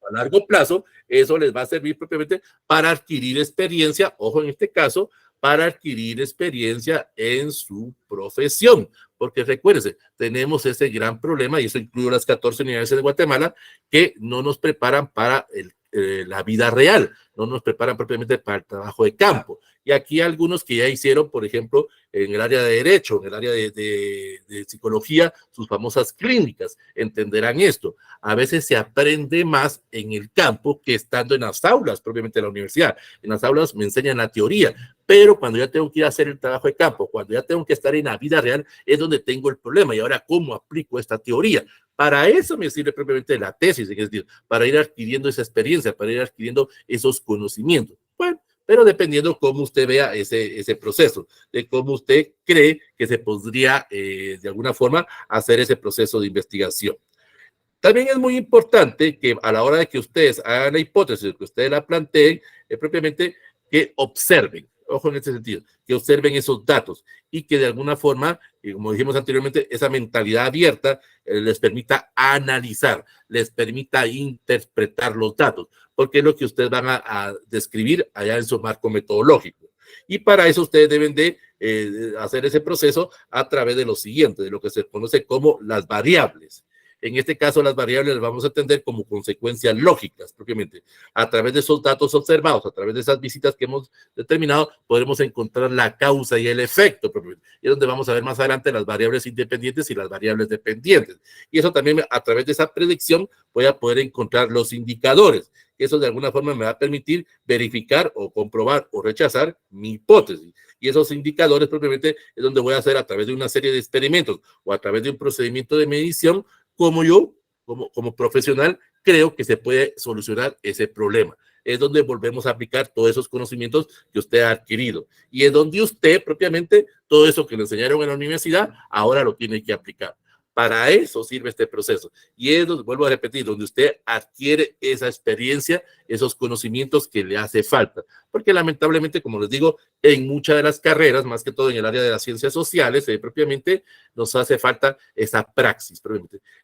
Speaker 1: a largo plazo, eso les va a servir propiamente para adquirir experiencia, ojo en este caso, para adquirir experiencia en su profesión. Porque recuérdense, tenemos ese gran problema, y eso incluye las 14 universidades de Guatemala, que no nos preparan para la vida real, no nos preparan propiamente para el trabajo de campo. Y aquí algunos que ya hicieron, por ejemplo, en el área de derecho, en el área de psicología, sus famosas clínicas, entenderán esto. A veces se aprende más en el campo que estando en las aulas, propiamente de la universidad. En las aulas me enseñan la teoría, pero cuando ya tengo que ir a hacer el trabajo de campo, cuando ya tengo que estar en la vida real, es donde tengo el problema. Y ahora, ¿cómo aplico esta teoría? Para eso me sirve propiamente la tesis, es decir, para ir adquiriendo esa experiencia, para ir adquiriendo esos conocimientos. Bueno, pero dependiendo cómo usted vea ese proceso, de cómo usted cree que se podría, de alguna forma, hacer ese proceso de investigación. También es muy importante que a la hora de que ustedes hagan la hipótesis, que ustedes la planteen, propiamente que observen, ojo en ese sentido, que observen esos datos y que de alguna forma, como dijimos anteriormente, esa mentalidad abierta les permita analizar, les permita interpretar los datos, porque es lo que ustedes van a describir allá en su marco metodológico. Y para eso ustedes deben de hacer ese proceso a través de lo siguiente, de lo que se conoce como las variables. En este caso, las variables las vamos a entender como consecuencias lógicas, propiamente. A través de esos datos observados, a través de esas visitas que hemos determinado, podremos encontrar la causa y el efecto, propiamente. Y es donde vamos a ver más adelante las variables independientes y las variables dependientes. Y eso también, a través de esa predicción, voy a poder encontrar los indicadores. Eso de alguna forma me va a permitir verificar o comprobar o rechazar mi hipótesis. Y esos indicadores propiamente es donde voy a hacer a través de una serie de experimentos o a través de un procedimiento de medición, como yo, como profesional, creo que se puede solucionar ese problema. Es donde volvemos a aplicar todos esos conocimientos que usted ha adquirido. Y es donde usted propiamente, todo eso que le enseñaron en la universidad, ahora lo tiene que aplicar. Para eso sirve este proceso. Y es donde, vuelvo a repetir, donde usted adquiere esa experiencia, esos conocimientos que le hace falta. Porque lamentablemente, como les digo, en muchas de las carreras, más que todo en el área de las ciencias sociales, propiamente nos hace falta esa praxis,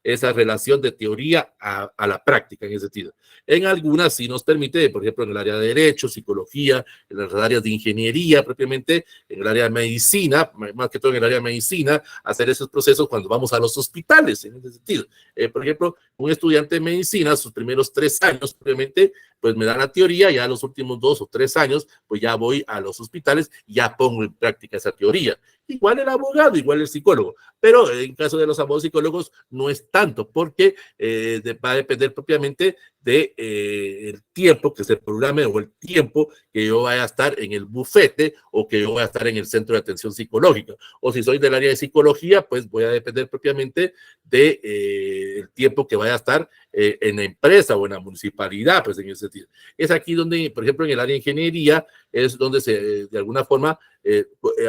Speaker 1: esa relación de teoría a la práctica en ese sentido. En algunas sí nos permite, por ejemplo, en el área de derecho, psicología, en las áreas de ingeniería, propiamente, en el área de medicina, más que todo en el área de medicina, hacer esos procesos cuando vamos a los hospitales, en ese sentido. Por ejemplo, un estudiante de medicina, sus primeros 3 años, obviamente, pues me dan la teoría, ya los últimos 2 o 3 años, pues ya voy a los hospitales y ya pongo en práctica esa teoría. Igual el abogado, igual el psicólogo, pero en caso de los abogados psicólogos no es tanto, porque va a depender propiamente de el tiempo que se programe o el tiempo que yo vaya a estar en el bufete o que yo vaya a estar en el centro de atención psicológica. O si soy del área de psicología, pues voy a depender propiamente de el tiempo que vaya a estar en la empresa o en la municipalidad, pues en ese sentido. Es aquí donde, por ejemplo, en el área de ingeniería, es donde de alguna forma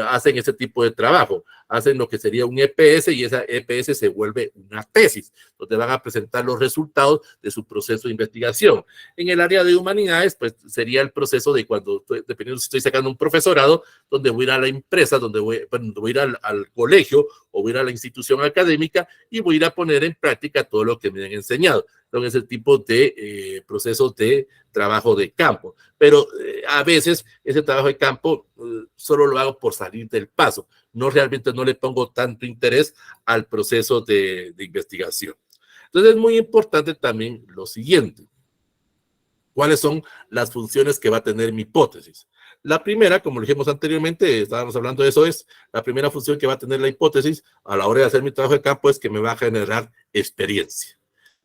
Speaker 1: hacen ese tipo de trabajo, hacen lo que sería un EPS y esa EPS se vuelve una tesis, donde van a presentar los resultados de su proceso de investigación. En el área de humanidades, pues sería el proceso de cuando, dependiendo si estoy sacando un profesorado, donde voy a ir a la empresa, donde voy a ir al colegio o voy a ir a la institución académica y voy a ir a poner en práctica todo lo que me han enseñado. Entonces, ese tipo de procesos de trabajo de campo. Pero a veces ese trabajo de campo solo lo hago por salir del paso. No realmente no le pongo tanto interés al proceso de investigación. Entonces, es muy importante también lo siguiente. ¿Cuáles son las funciones que va a tener mi hipótesis? La primera, como dijimos anteriormente, estábamos hablando de eso, es la primera función que va a tener la hipótesis a la hora de hacer mi trabajo de campo es que me va a generar experiencia.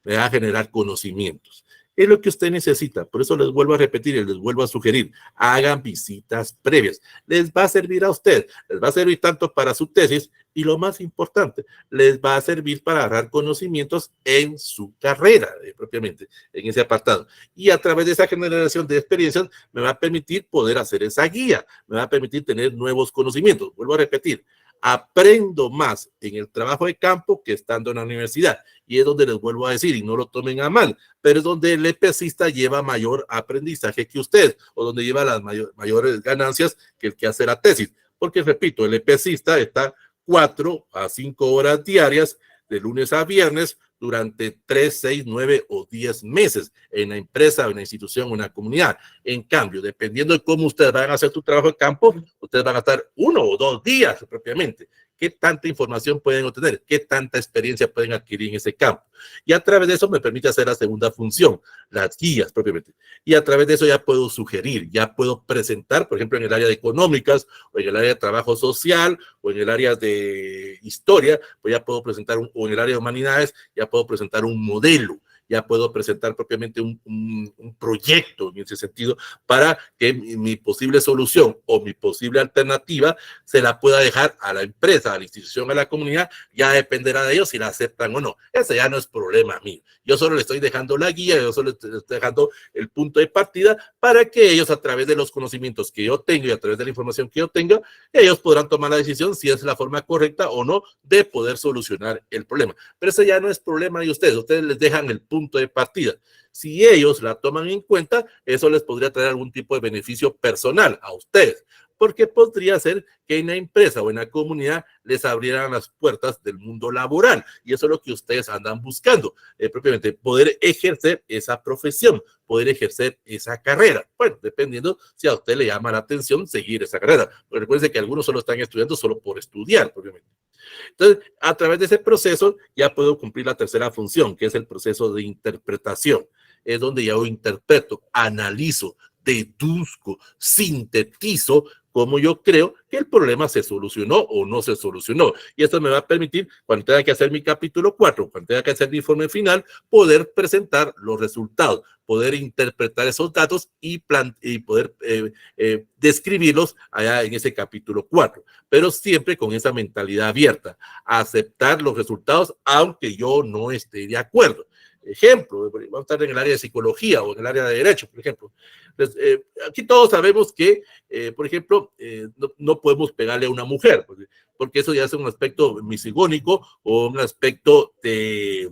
Speaker 1: Me va a generar conocimientos. Es lo que usted necesita. Por eso les vuelvo a repetir y les vuelvo a sugerir. Hagan visitas previas. Les va a servir a usted. Les va a servir tanto para su tesis y lo más importante, les va a servir para agarrar conocimientos en su carrera, propiamente, en ese apartado. Y a través de esa generación de experiencias me va a permitir poder hacer esa guía. Me va a permitir tener nuevos conocimientos. Vuelvo a repetir. Aprendo más en el trabajo de campo que estando en la universidad. Y es donde les vuelvo a decir, y no lo tomen a mal, pero es donde el EPSista lleva mayor aprendizaje que usted, o donde lleva las mayores ganancias que el que hace la tesis. Porque, repito, el EPSista está 4 a 5 horas diarias, de lunes a viernes, durante 3, 6, 9 o 10 meses en la empresa, en la institución, en una comunidad. En cambio, dependiendo de cómo ustedes van a hacer su trabajo de campo, ustedes van a estar 1 o 2 días propiamente. ¿Qué tanta información pueden obtener? ¿Qué tanta experiencia pueden adquirir en ese campo? Y a través de eso me permite hacer la segunda función, las guías propiamente. Y a través de eso ya puedo sugerir, ya puedo presentar, por ejemplo, en el área de económicas, o en el área de trabajo social, o en el área de historia, pues ya puedo presentar, o en el área de humanidades, ya puedo presentar un modelo, ya puedo presentar propiamente un proyecto en ese sentido para que mi posible solución o mi posible alternativa se la pueda dejar a la empresa, a la institución, a la comunidad, ya dependerá de ellos si la aceptan o no. Ese ya no es problema mío. Yo solo le estoy dejando la guía, yo solo le estoy dejando el punto de partida para que ellos, a través de los conocimientos que yo tengo y a través de la información que yo tenga, ellos podrán tomar la decisión si es la forma correcta o no de poder solucionar el problema. Pero ese ya no es problema de ustedes les dejan el punto de partida. Si ellos la toman en cuenta, eso les podría traer algún tipo de beneficio personal a ustedes. porque podría ser que en la empresa o en la comunidad les abrieran las puertas del mundo laboral, y eso es lo que ustedes andan buscando, propiamente poder ejercer esa profesión, poder ejercer esa carrera. Bueno, dependiendo si a usted le llama la atención seguir esa carrera. Pero recuerden que algunos solo están estudiando solo por estudiar, propiamente. Entonces, a través de ese proceso ya puedo cumplir la tercera función, que es el proceso de interpretación. Es donde yo interpreto, analizo, deduzco, sintetizo cómo yo creo que el problema se solucionó o no se solucionó. Y esto me va a permitir, cuando tenga que hacer mi capítulo 4, cuando tenga que hacer mi informe final, poder presentar los resultados, poder interpretar esos datos y poder describirlos allá en ese capítulo 4, pero siempre con esa mentalidad abierta, a aceptar los resultados aunque yo no esté de acuerdo. Ejemplo, vamos a estar en el área de psicología o en el área de derecho, por ejemplo. Pues, aquí todos sabemos que, por ejemplo, no podemos pegarle a una mujer, porque eso ya es un aspecto misigónico o un aspecto de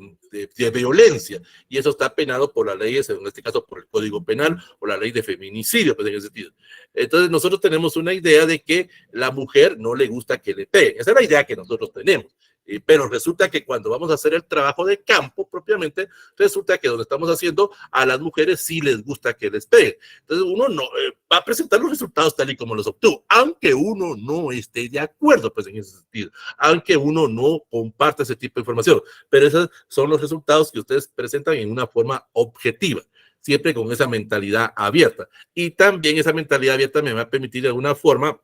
Speaker 1: violencia, y eso está penado por las leyes, en este caso por el Código Penal o la ley de feminicidio, pues en ese sentido. Entonces nosotros tenemos una idea de que la mujer no le gusta que le peguen, esa es la idea que nosotros tenemos. Pero resulta que cuando vamos a hacer el trabajo de campo propiamente, resulta que donde estamos haciendo a las mujeres sí les gusta que les peguen. Entonces uno no va a presentar los resultados tal y como los obtuvo, aunque uno no esté de acuerdo, pues en ese sentido, aunque uno no comparte ese tipo de información, pero esos son los resultados que ustedes presentan en una forma objetiva, siempre con esa mentalidad abierta. Y también esa mentalidad abierta me va a permitir de alguna forma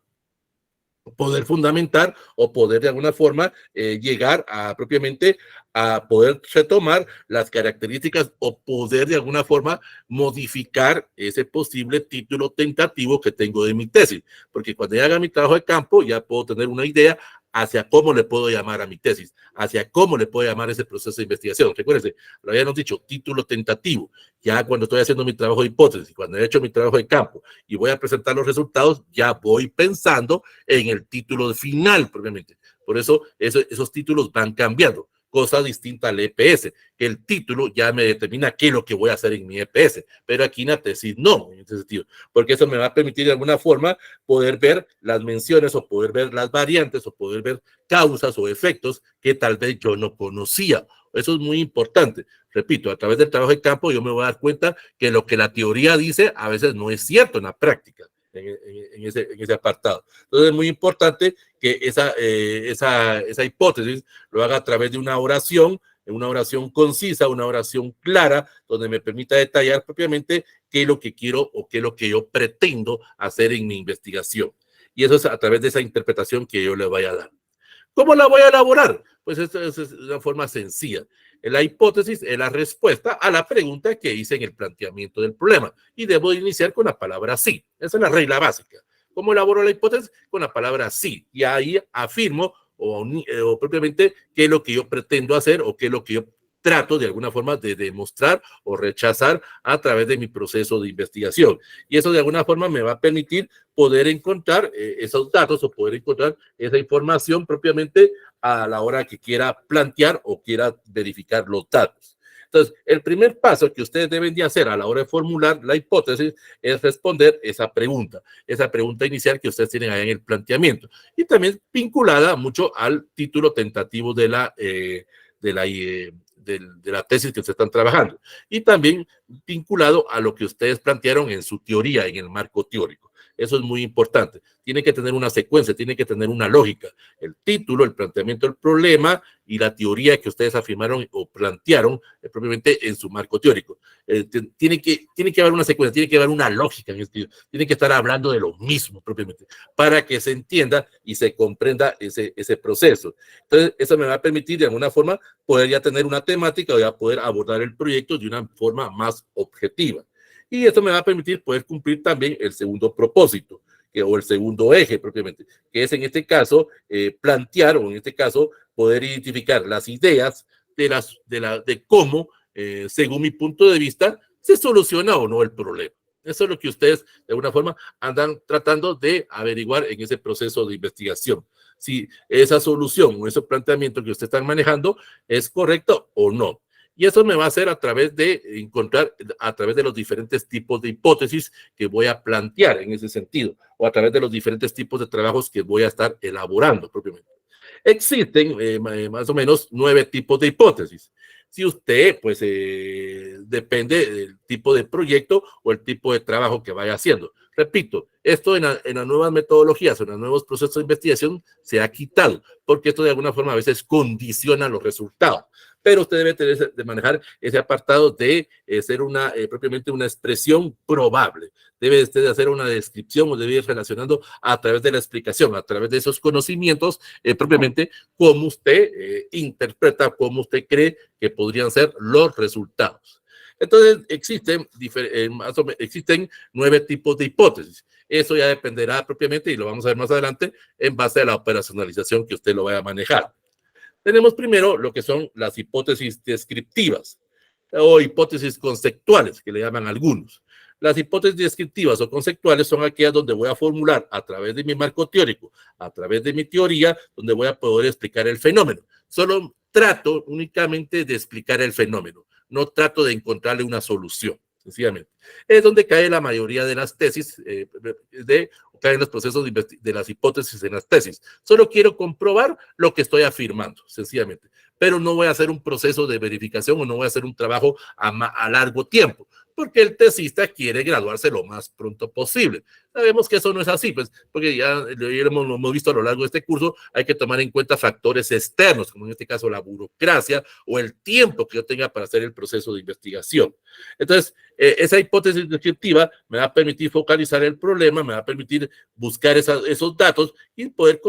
Speaker 1: poder fundamentar o poder de alguna forma llegar a propiamente a poder retomar las características o poder de alguna forma modificar ese posible título tentativo que tengo de mi tesis, porque cuando ya haga mi trabajo de campo ya puedo tener una idea hacia cómo le puedo llamar a mi tesis, hacia cómo le puedo llamar a ese proceso de investigación. Recuérdense, lo habíamos dicho, título tentativo. Ya cuando estoy haciendo mi trabajo de hipótesis, cuando he hecho mi trabajo de campo y voy a presentar los resultados, ya voy pensando en el título final, propiamente. Por eso esos títulos van cambiando. Cosa distinta al EPS, que el título ya me determina qué es lo que voy a hacer en mi EPS, pero aquí en la tesis no, en ese sentido, porque eso me va a permitir de alguna forma poder ver las menciones o poder ver las variantes o poder ver causas o efectos que tal vez yo no conocía. Eso es muy importante. Repito, a través del trabajo de campo yo me voy a dar cuenta que lo que la teoría dice a veces no es cierto en la práctica. En ese apartado. Entonces es muy importante que esa hipótesis lo haga a través de una oración concisa, una oración clara, donde me permita detallar propiamente qué es lo que quiero o qué es lo que yo pretendo hacer en mi investigación. Y eso es a través de esa interpretación que yo le vaya a dar. ¿Cómo la voy a elaborar? Pues esto es una forma sencilla. La hipótesis es la respuesta a la pregunta que hice en el planteamiento del problema. Y debo iniciar con la palabra sí. Esa es la regla básica. ¿Cómo elaboro la hipótesis? Con la palabra sí. Y ahí afirmo o propiamente qué es lo que yo pretendo hacer o qué es lo que yo trato de alguna forma de demostrar o rechazar a través de mi proceso de investigación. Y eso de alguna forma me va a permitir poder encontrar esos datos o poder encontrar esa información propiamente a la hora que quiera plantear o quiera verificar los datos. Entonces, el primer paso que ustedes deben de hacer a la hora de formular la hipótesis es responder esa pregunta inicial que ustedes tienen ahí en el planteamiento, y también vinculada mucho al título tentativo de la tesis que ustedes están trabajando, y también vinculado a lo que ustedes plantearon en su teoría, en el marco teórico. Eso es muy importante. Tiene que tener una secuencia, tiene que tener una lógica. El título, el planteamiento del problema y la teoría que ustedes afirmaron o plantearon propiamente en su marco teórico. Tiene que haber una secuencia, tiene que haber una lógica en este, tiene que estar hablando de lo mismo propiamente para que se entienda y se comprenda ese proceso. Entonces, eso me va a permitir de alguna forma poder ya tener una temática o ya poder abordar el proyecto de una forma más objetiva. Y esto me va a permitir poder cumplir también el segundo propósito, o el segundo eje propiamente, que es en este caso plantear, o en este caso poder identificar las ideas de cómo, según mi punto de vista, se soluciona o no el problema. Eso es lo que ustedes de alguna forma andan tratando de averiguar en ese proceso de investigación. Si esa solución o ese planteamiento que ustedes están manejando es correcto o no. Y eso me va a hacer a través de encontrar, a través de los diferentes tipos de hipótesis que voy a plantear en ese sentido, o a través de los diferentes tipos de trabajos que voy a estar elaborando propiamente. Existen más o menos 9 tipos de hipótesis. Si usted, pues, depende del tipo de proyecto o el tipo de trabajo que vaya haciendo. Repito, esto en las nuevas metodologías, en los nuevos procesos de investigación se ha quitado, porque esto de alguna forma a veces condiciona los resultados. Pero usted debe tener de manejar ese apartado de ser propiamente una expresión probable. Debe usted hacer una descripción o debe ir relacionando a través de la explicación, a través de esos conocimientos, propiamente cómo usted interpreta, cómo usted cree que podrían ser los resultados. Entonces, existen 9 tipos de hipótesis. Eso ya dependerá propiamente, y lo vamos a ver más adelante, en base a la operacionalización que usted lo vaya a manejar. Tenemos primero lo que son las hipótesis descriptivas o hipótesis conceptuales, que le llaman algunos. Las hipótesis descriptivas o conceptuales son aquellas donde voy a formular a través de mi marco teórico, a través de mi teoría, donde voy a poder explicar el fenómeno. Solo trato únicamente de explicar el fenómeno, no trato de encontrarle una solución, sencillamente. Es donde cae la mayoría de las tesis, caen los procesos de las hipótesis en las tesis. Solo quiero comprobar lo que estoy afirmando, sencillamente. Pero no voy a hacer un proceso de verificación o no voy a hacer un trabajo a largo tiempo, porque el tesista quiere graduarse lo más pronto posible. Sabemos que eso no es así, pues, porque ya lo hemos visto a lo largo de este curso, hay que tomar en cuenta factores externos, como en este caso la burocracia o el tiempo que yo tenga para hacer el proceso de investigación. Entonces, esa hipótesis descriptiva me va a permitir focalizar el problema, me va a permitir buscar esos datos y poder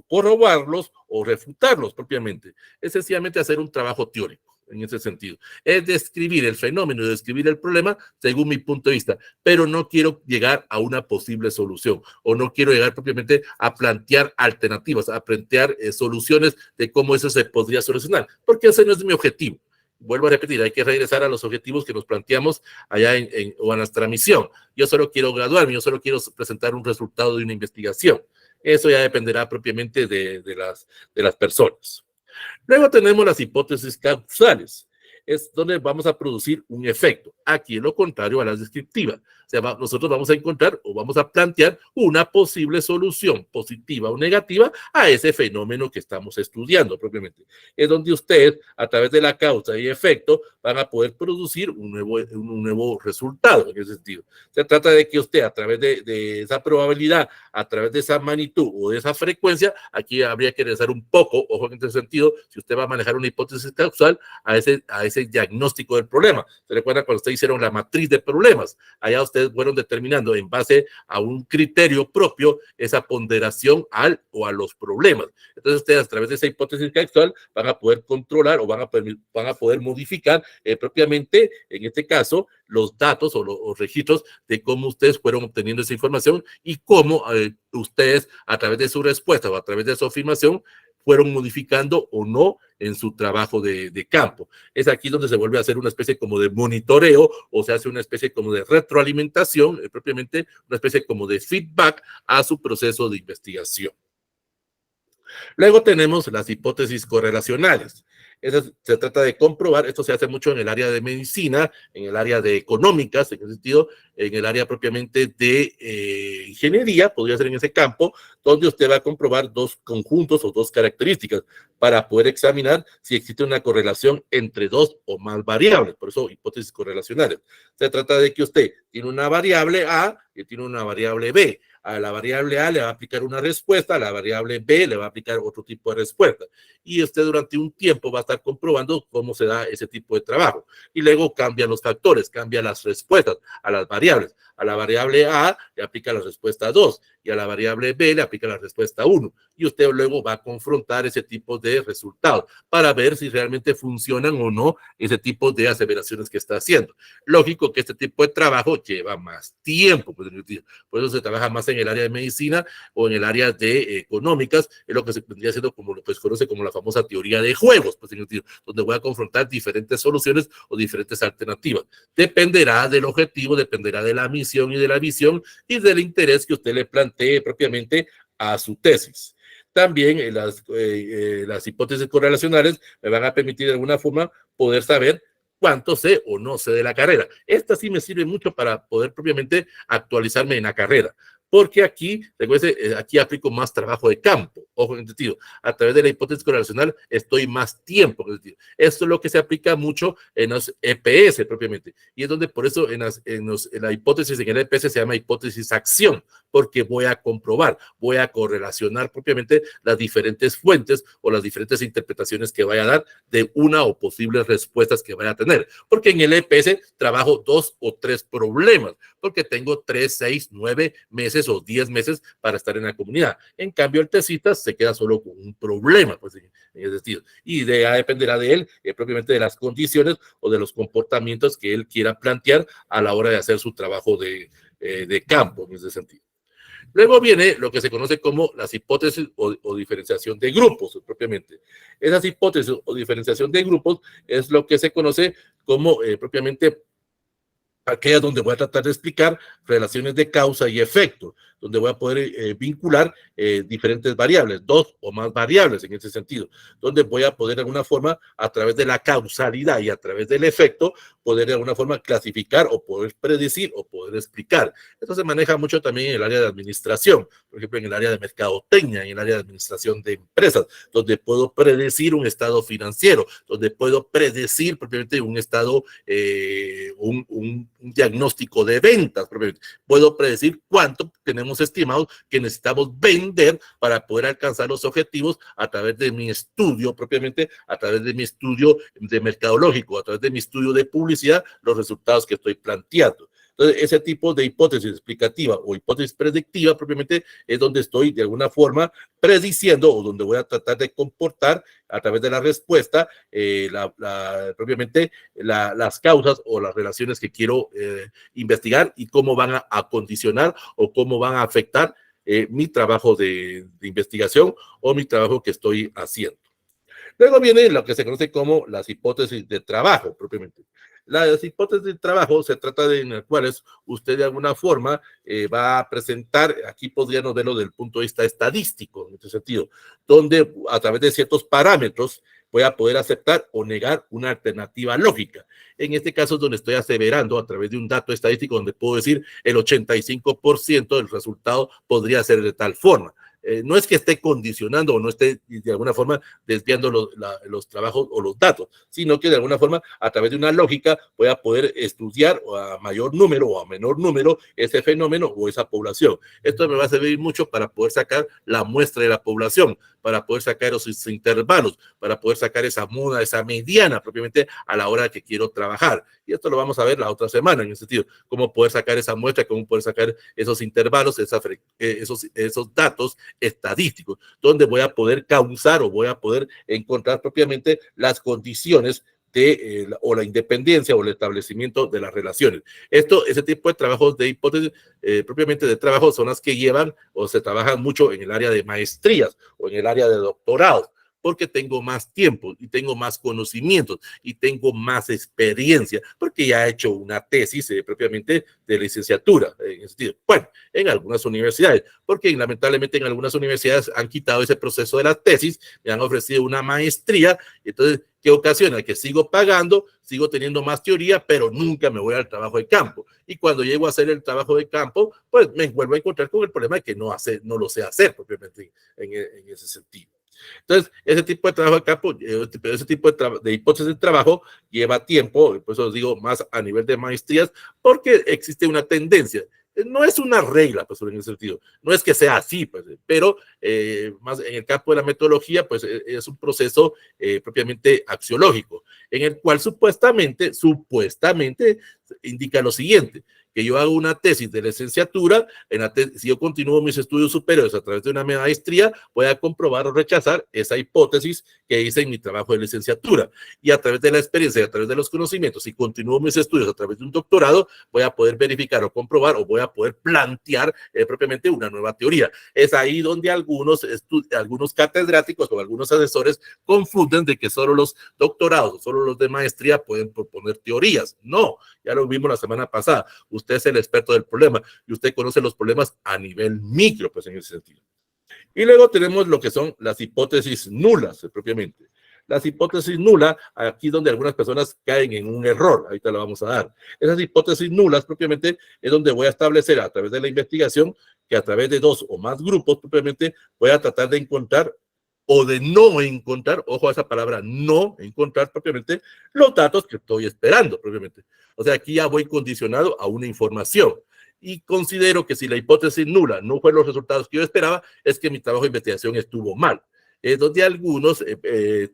Speaker 1: corroborarlos o refutarlos propiamente. Es sencillamente hacer un trabajo teórico en ese sentido. Es describir el fenómeno, describir el problema según mi punto de vista, pero no quiero llegar a una posible solución o no quiero llegar propiamente a plantear alternativas, a plantear soluciones de cómo eso se podría solucionar, porque ese no es mi objetivo. Vuelvo a repetir, hay que regresar a los objetivos que nos planteamos allá o a nuestra misión. Yo solo quiero graduarme, yo solo quiero presentar un resultado de una investigación. Eso ya dependerá propiamente de las personas. Luego tenemos las hipótesis causales. Es donde vamos a producir un efecto. Aquí es lo contrario a las descriptivas. O sea, nosotros vamos a encontrar o vamos a plantear una posible solución positiva o negativa a ese fenómeno que estamos estudiando propiamente. Es donde ustedes, a través de la causa y efecto, van a poder producir un nuevo resultado en ese sentido. Se trata de que usted, a través de esa probabilidad, a través de esa magnitud o de esa frecuencia, aquí habría que regresar un poco, ojo en este sentido, si usted va a manejar una hipótesis causal, a ese diagnóstico del problema. ¿Se recuerda cuando ustedes hicieron la matriz de problemas? Allá ustedes fueron determinando en base a un criterio propio esa ponderación al o a los problemas. Entonces ustedes a través de esa hipótesis causal van a poder controlar o van a poder modificar propiamente, en este caso, los datos o los registros de cómo ustedes fueron obteniendo esa información y cómo ustedes a través de su respuesta o a través de su afirmación fueron modificando o no en su trabajo de campo. Es aquí donde se vuelve a hacer una especie como de monitoreo o se hace una especie como de retroalimentación, propiamente una especie como de feedback a su proceso de investigación. Luego tenemos las hipótesis correlacionales. Se trata de comprobar, esto se hace mucho en el área de medicina, en el área de económicas, en ese sentido, en el área propiamente de ingeniería, podría ser en ese campo, donde usted va a comprobar dos conjuntos o dos características para poder examinar si existe una correlación entre dos o más variables, por eso hipótesis correlacionales. Se trata de que usted tiene una variable A y tiene una variable B. A la variable A le va a aplicar una respuesta, a la variable B le va a aplicar otro tipo de respuesta. Y usted durante un tiempo va a estar comprobando cómo se da ese tipo de trabajo. Y luego cambian los factores, cambian las respuestas a las variables. A la variable A le aplica la respuesta 2 y a la variable B le aplica la respuesta 1. Y usted luego va a confrontar ese tipo de resultados para ver si realmente funcionan o no ese tipo de aseveraciones que está haciendo. Lógico que este tipo de trabajo lleva más tiempo, por eso se trabaja más en el área de medicina o en el área de económicas, es lo que se vendría siendo como lo que se conoce como la famosa teoría de juegos, pues, donde voy a confrontar diferentes soluciones o diferentes alternativas. Dependerá del objetivo, dependerá de la misión y de la visión y del interés que usted le plantee propiamente a su tesis. También las hipótesis correlacionales me van a permitir de alguna forma poder saber cuánto sé o no sé de la carrera. Esta sí me sirve mucho para poder propiamente actualizarme en la carrera, porque aquí, recuerden, aquí aplico más trabajo de campo. Ojo en el sentido, a través de la hipótesis correlacional estoy más tiempo en el sentido. Esto es lo que se aplica mucho en los EPS propiamente, y es donde por eso en la hipótesis en el EPS se llama hipótesis acción, porque voy a comprobar, voy a correlacionar propiamente las diferentes fuentes o las diferentes interpretaciones que vaya a dar de una o posibles respuestas que vaya a tener. Porque en el EPS trabajo 2 o 3 problemas, porque tengo 3, 6, 9 meses o 10 meses para estar en la comunidad. En cambio, el tesista se queda solo con un problema, pues en ese sentido. Y dependerá de él, propiamente de las condiciones o de los comportamientos que él quiera plantear a la hora de hacer su trabajo de campo, en ese sentido. Luego viene lo que se conoce como las hipótesis o diferenciación de grupos, propiamente. Esas hipótesis o diferenciación de grupos es lo que se conoce como propiamente aquellas donde voy a tratar de explicar relaciones de causa y efecto, donde voy a poder vincular diferentes variables, 2 o más variables en ese sentido, donde voy a poder de alguna forma, a través de la causalidad y a través del efecto, poder de alguna forma clasificar o poder predecir o poder explicar. Esto se maneja mucho también en el área de administración, por ejemplo, en el área de mercadotecnia, en el área de administración de empresas, donde puedo predecir un estado financiero, donde puedo predecir propiamente un estado, un diagnóstico de ventas, propiamente. Puedo predecir cuánto tenemos estimados que necesitamos vender para poder alcanzar los objetivos a través de mi estudio propiamente, a través de mi estudio de mercadológico, a través de mi estudio de publicidad, los resultados que estoy planteando. Entonces, ese tipo de hipótesis explicativa o hipótesis predictiva propiamente es donde estoy de alguna forma prediciendo o donde voy a tratar de comportar a través de la respuesta propiamente las causas o las relaciones que quiero investigar y cómo van a condicionar o cómo van a afectar mi trabajo de investigación o mi trabajo que estoy haciendo. Luego viene lo que se conoce como las hipótesis de trabajo, propiamente. Las hipótesis de trabajo se trata de en las cuales usted de alguna forma va a presentar, aquí podríamos verlo desde el punto de vista estadístico, en este sentido, donde a través de ciertos parámetros voy a poder aceptar o negar una alternativa lógica. En este caso es donde estoy aseverando a través de un dato estadístico donde puedo decir el 85% del resultado podría ser de tal forma. No es que esté condicionando o no esté de alguna forma desviando los trabajos o los datos, sino que de alguna forma a través de una lógica voy a poder estudiar a mayor número o a menor número ese fenómeno o esa población. Esto me va a servir mucho para poder sacar la muestra de la población, para poder sacar esos intervalos, para poder sacar esa moda, esa mediana propiamente a la hora que quiero trabajar. Y esto lo vamos a ver la otra semana en ese sentido, cómo poder sacar esa muestra, cómo poder sacar esos intervalos, esos datos estadísticos, donde voy a poder causar o voy a poder encontrar propiamente las condiciones o la independencia o el establecimiento de las relaciones. Ese tipo de trabajos de hipótesis propiamente de trabajo son las que llevan o se trabajan mucho en el área de maestrías o en el área de doctorados, porque tengo más tiempo y tengo más conocimientos y tengo más experiencia, porque ya he hecho una tesis propiamente de licenciatura. En ese sentido. Bueno, en algunas universidades, porque lamentablemente en algunas universidades han quitado ese proceso de la tesis, me han ofrecido una maestría, entonces, ¿qué ocasiona? Que sigo pagando, sigo teniendo más teoría, pero nunca me voy al trabajo de campo. Y cuando llego a hacer el trabajo de campo, pues me vuelvo a encontrar con el problema de que no lo sé hacer propiamente en ese sentido. Entonces, ese tipo de trabajo de campo, ese tipo de hipótesis de trabajo lleva tiempo, por eso os digo más a nivel de maestrías, porque existe una tendencia. No es una regla, pues, en ese sentido. No es que sea así, pues, pero más en el campo de la metodología, pues, es un proceso propiamente axiológico, en el cual supuestamente indica lo siguiente, que yo hago una tesis de licenciatura, si yo continúo mis estudios superiores a través de una maestría, voy a comprobar o rechazar esa hipótesis que hice en mi trabajo de licenciatura. Y a través de la experiencia y a través de los conocimientos, si continúo mis estudios a través de un doctorado, voy a poder verificar o comprobar o voy a poder plantear propiamente una nueva teoría. Es ahí donde algunos catedráticos o algunos asesores confunden de que solo los doctorados, solo los de maestría pueden proponer teorías. No, ya lo vimos la semana pasada. Usted es el experto del problema y usted conoce los problemas a nivel micro, pues en ese sentido. Y luego tenemos lo que son las hipótesis nulas, propiamente. Las hipótesis nulas, aquí donde algunas personas caen en un error, ahorita lo vamos a dar. Esas hipótesis nulas, propiamente, es donde voy a establecer a través de la investigación que a través de dos o más grupos, propiamente, voy a tratar de encontrar o de no encontrar, ojo a esa palabra, no encontrar propiamente los datos que estoy esperando, propiamente. O sea, aquí ya voy condicionado a una información. Y considero que si la hipótesis nula no fue los resultados que yo esperaba, es que mi trabajo de investigación estuvo mal. Es donde algunos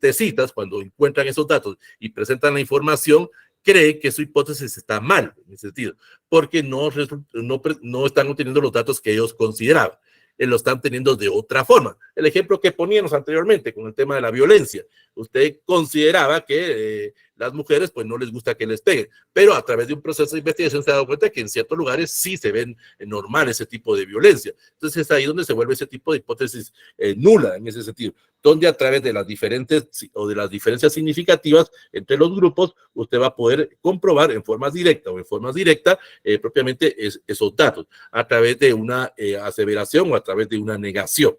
Speaker 1: tesistas, cuando encuentran esos datos y presentan la información, creen que su hipótesis está mal, en ese sentido, porque no están obteniendo los datos que ellos consideraban. Lo están teniendo de otra forma. El ejemplo que poníamos anteriormente con el tema de la violencia. Usted consideraba que las mujeres pues no les gusta que les peguen, pero a través de un proceso de investigación se ha dado cuenta que en ciertos lugares sí se ven normal ese tipo de violencia. Entonces es ahí donde se vuelve ese tipo de hipótesis nula en ese sentido, donde a través de las diferentes o de las diferencias significativas entre los grupos, usted va a poder comprobar en forma directa o en forma directa propiamente esos datos a través de una aseveración o a través de una negación.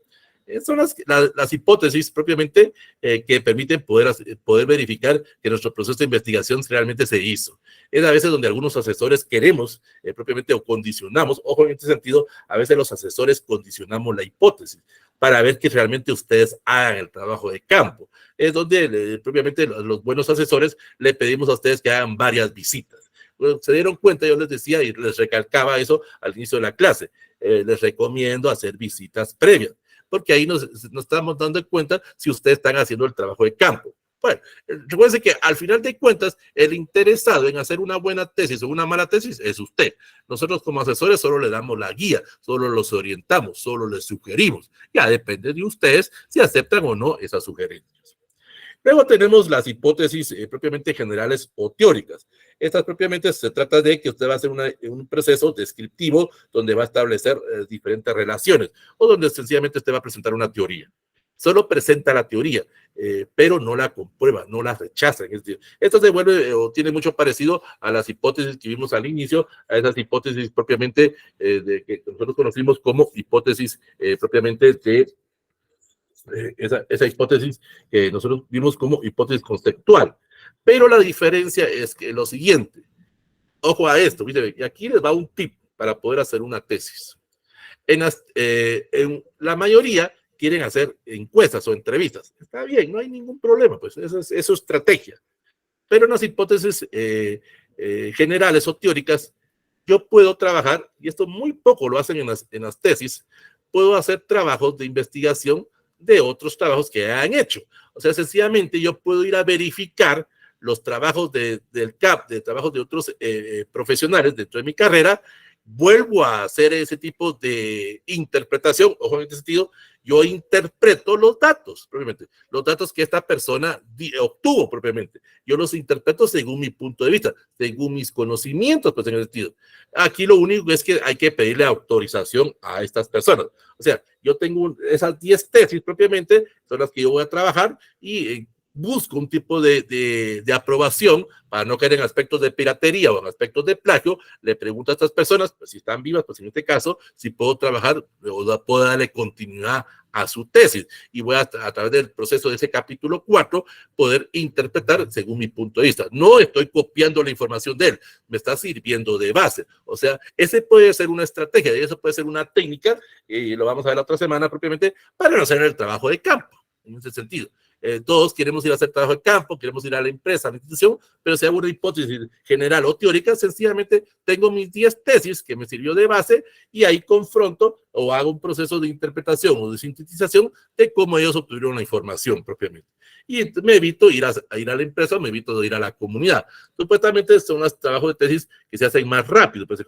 Speaker 1: Son las hipótesis propiamente que permiten poder verificar que nuestro proceso de investigación realmente se hizo. Es a veces donde algunos asesores queremos propiamente o condicionamos, ojo en este sentido, a veces los asesores condicionamos la hipótesis para ver que realmente ustedes hagan el trabajo de campo. Es donde propiamente los buenos asesores le pedimos a ustedes que hagan varias visitas. Bueno, se dieron cuenta, yo les decía y les recalcaba eso al inicio de la clase, les recomiendo hacer visitas previas, porque ahí nos estamos dando cuenta si ustedes están haciendo el trabajo de campo. Bueno, recuerden que al final de cuentas, el interesado en hacer una buena tesis o una mala tesis es usted. Nosotros como asesores solo le damos la guía, solo los orientamos, solo les sugerimos. Ya depende de ustedes si aceptan o no esas sugerencias. Luego tenemos las hipótesis propiamente generales o teóricas. Estas propiamente se trata de que usted va a hacer un proceso descriptivo donde va a establecer diferentes relaciones o donde sencillamente usted va a presentar una teoría. Solo presenta la teoría, pero no la comprueba, no la rechaza. Esto se vuelve o tiene mucho parecido a las hipótesis que vimos al inicio, a esas hipótesis propiamente de que nosotros conocimos como hipótesis propiamente de esa hipótesis que nosotros vimos como hipótesis conceptual. Pero la diferencia es que lo siguiente, ojo a esto, y aquí les va un tip para poder hacer una tesis. En la mayoría quieren hacer encuestas o entrevistas. Está bien, no hay ningún problema, pues eso es estrategia. Pero en las hipótesis generales o teóricas, yo puedo trabajar, y esto muy poco lo hacen en las tesis, puedo hacer trabajos de investigación de otros trabajos que han hecho. O sea, sencillamente yo puedo ir a verificar los trabajos del CAP, de trabajos de otros profesionales dentro de mi carrera, vuelvo a hacer ese tipo de interpretación, ojo en este sentido, yo interpreto los datos, propiamente, los datos que esta persona obtuvo propiamente. Yo los interpreto según mi punto de vista, según mis conocimientos, pues en ese sentido. Aquí lo único es que hay que pedirle autorización a estas personas. O sea, yo tengo esas 10 tesis propiamente, son las que yo voy a trabajar y busco un tipo de aprobación para no caer en aspectos de piratería o en aspectos de plagio. Le pregunto a estas personas, pues si están vivas, pues en este caso, si puedo trabajar o puedo darle continuidad a su tesis y voy a través del proceso de ese capítulo 4 poder interpretar según mi punto de vista. No estoy copiando la información de él, me está sirviendo de base. O sea, ese puede ser una estrategia y eso puede ser una técnica y lo vamos a ver la otra semana propiamente para no hacer el trabajo de campo en ese sentido. Todos queremos ir a hacer trabajo de campo, queremos ir a la empresa, a la institución, pero si hago una hipótesis general o teórica, sencillamente tengo mis 10 tesis que me sirvió de base y ahí confronto o hago un proceso de interpretación o de sintetización de cómo ellos obtuvieron la información propiamente. Y me evito ir a la empresa, me evito ir a la comunidad. Supuestamente son los trabajos de tesis que se hacen más rápido, pues,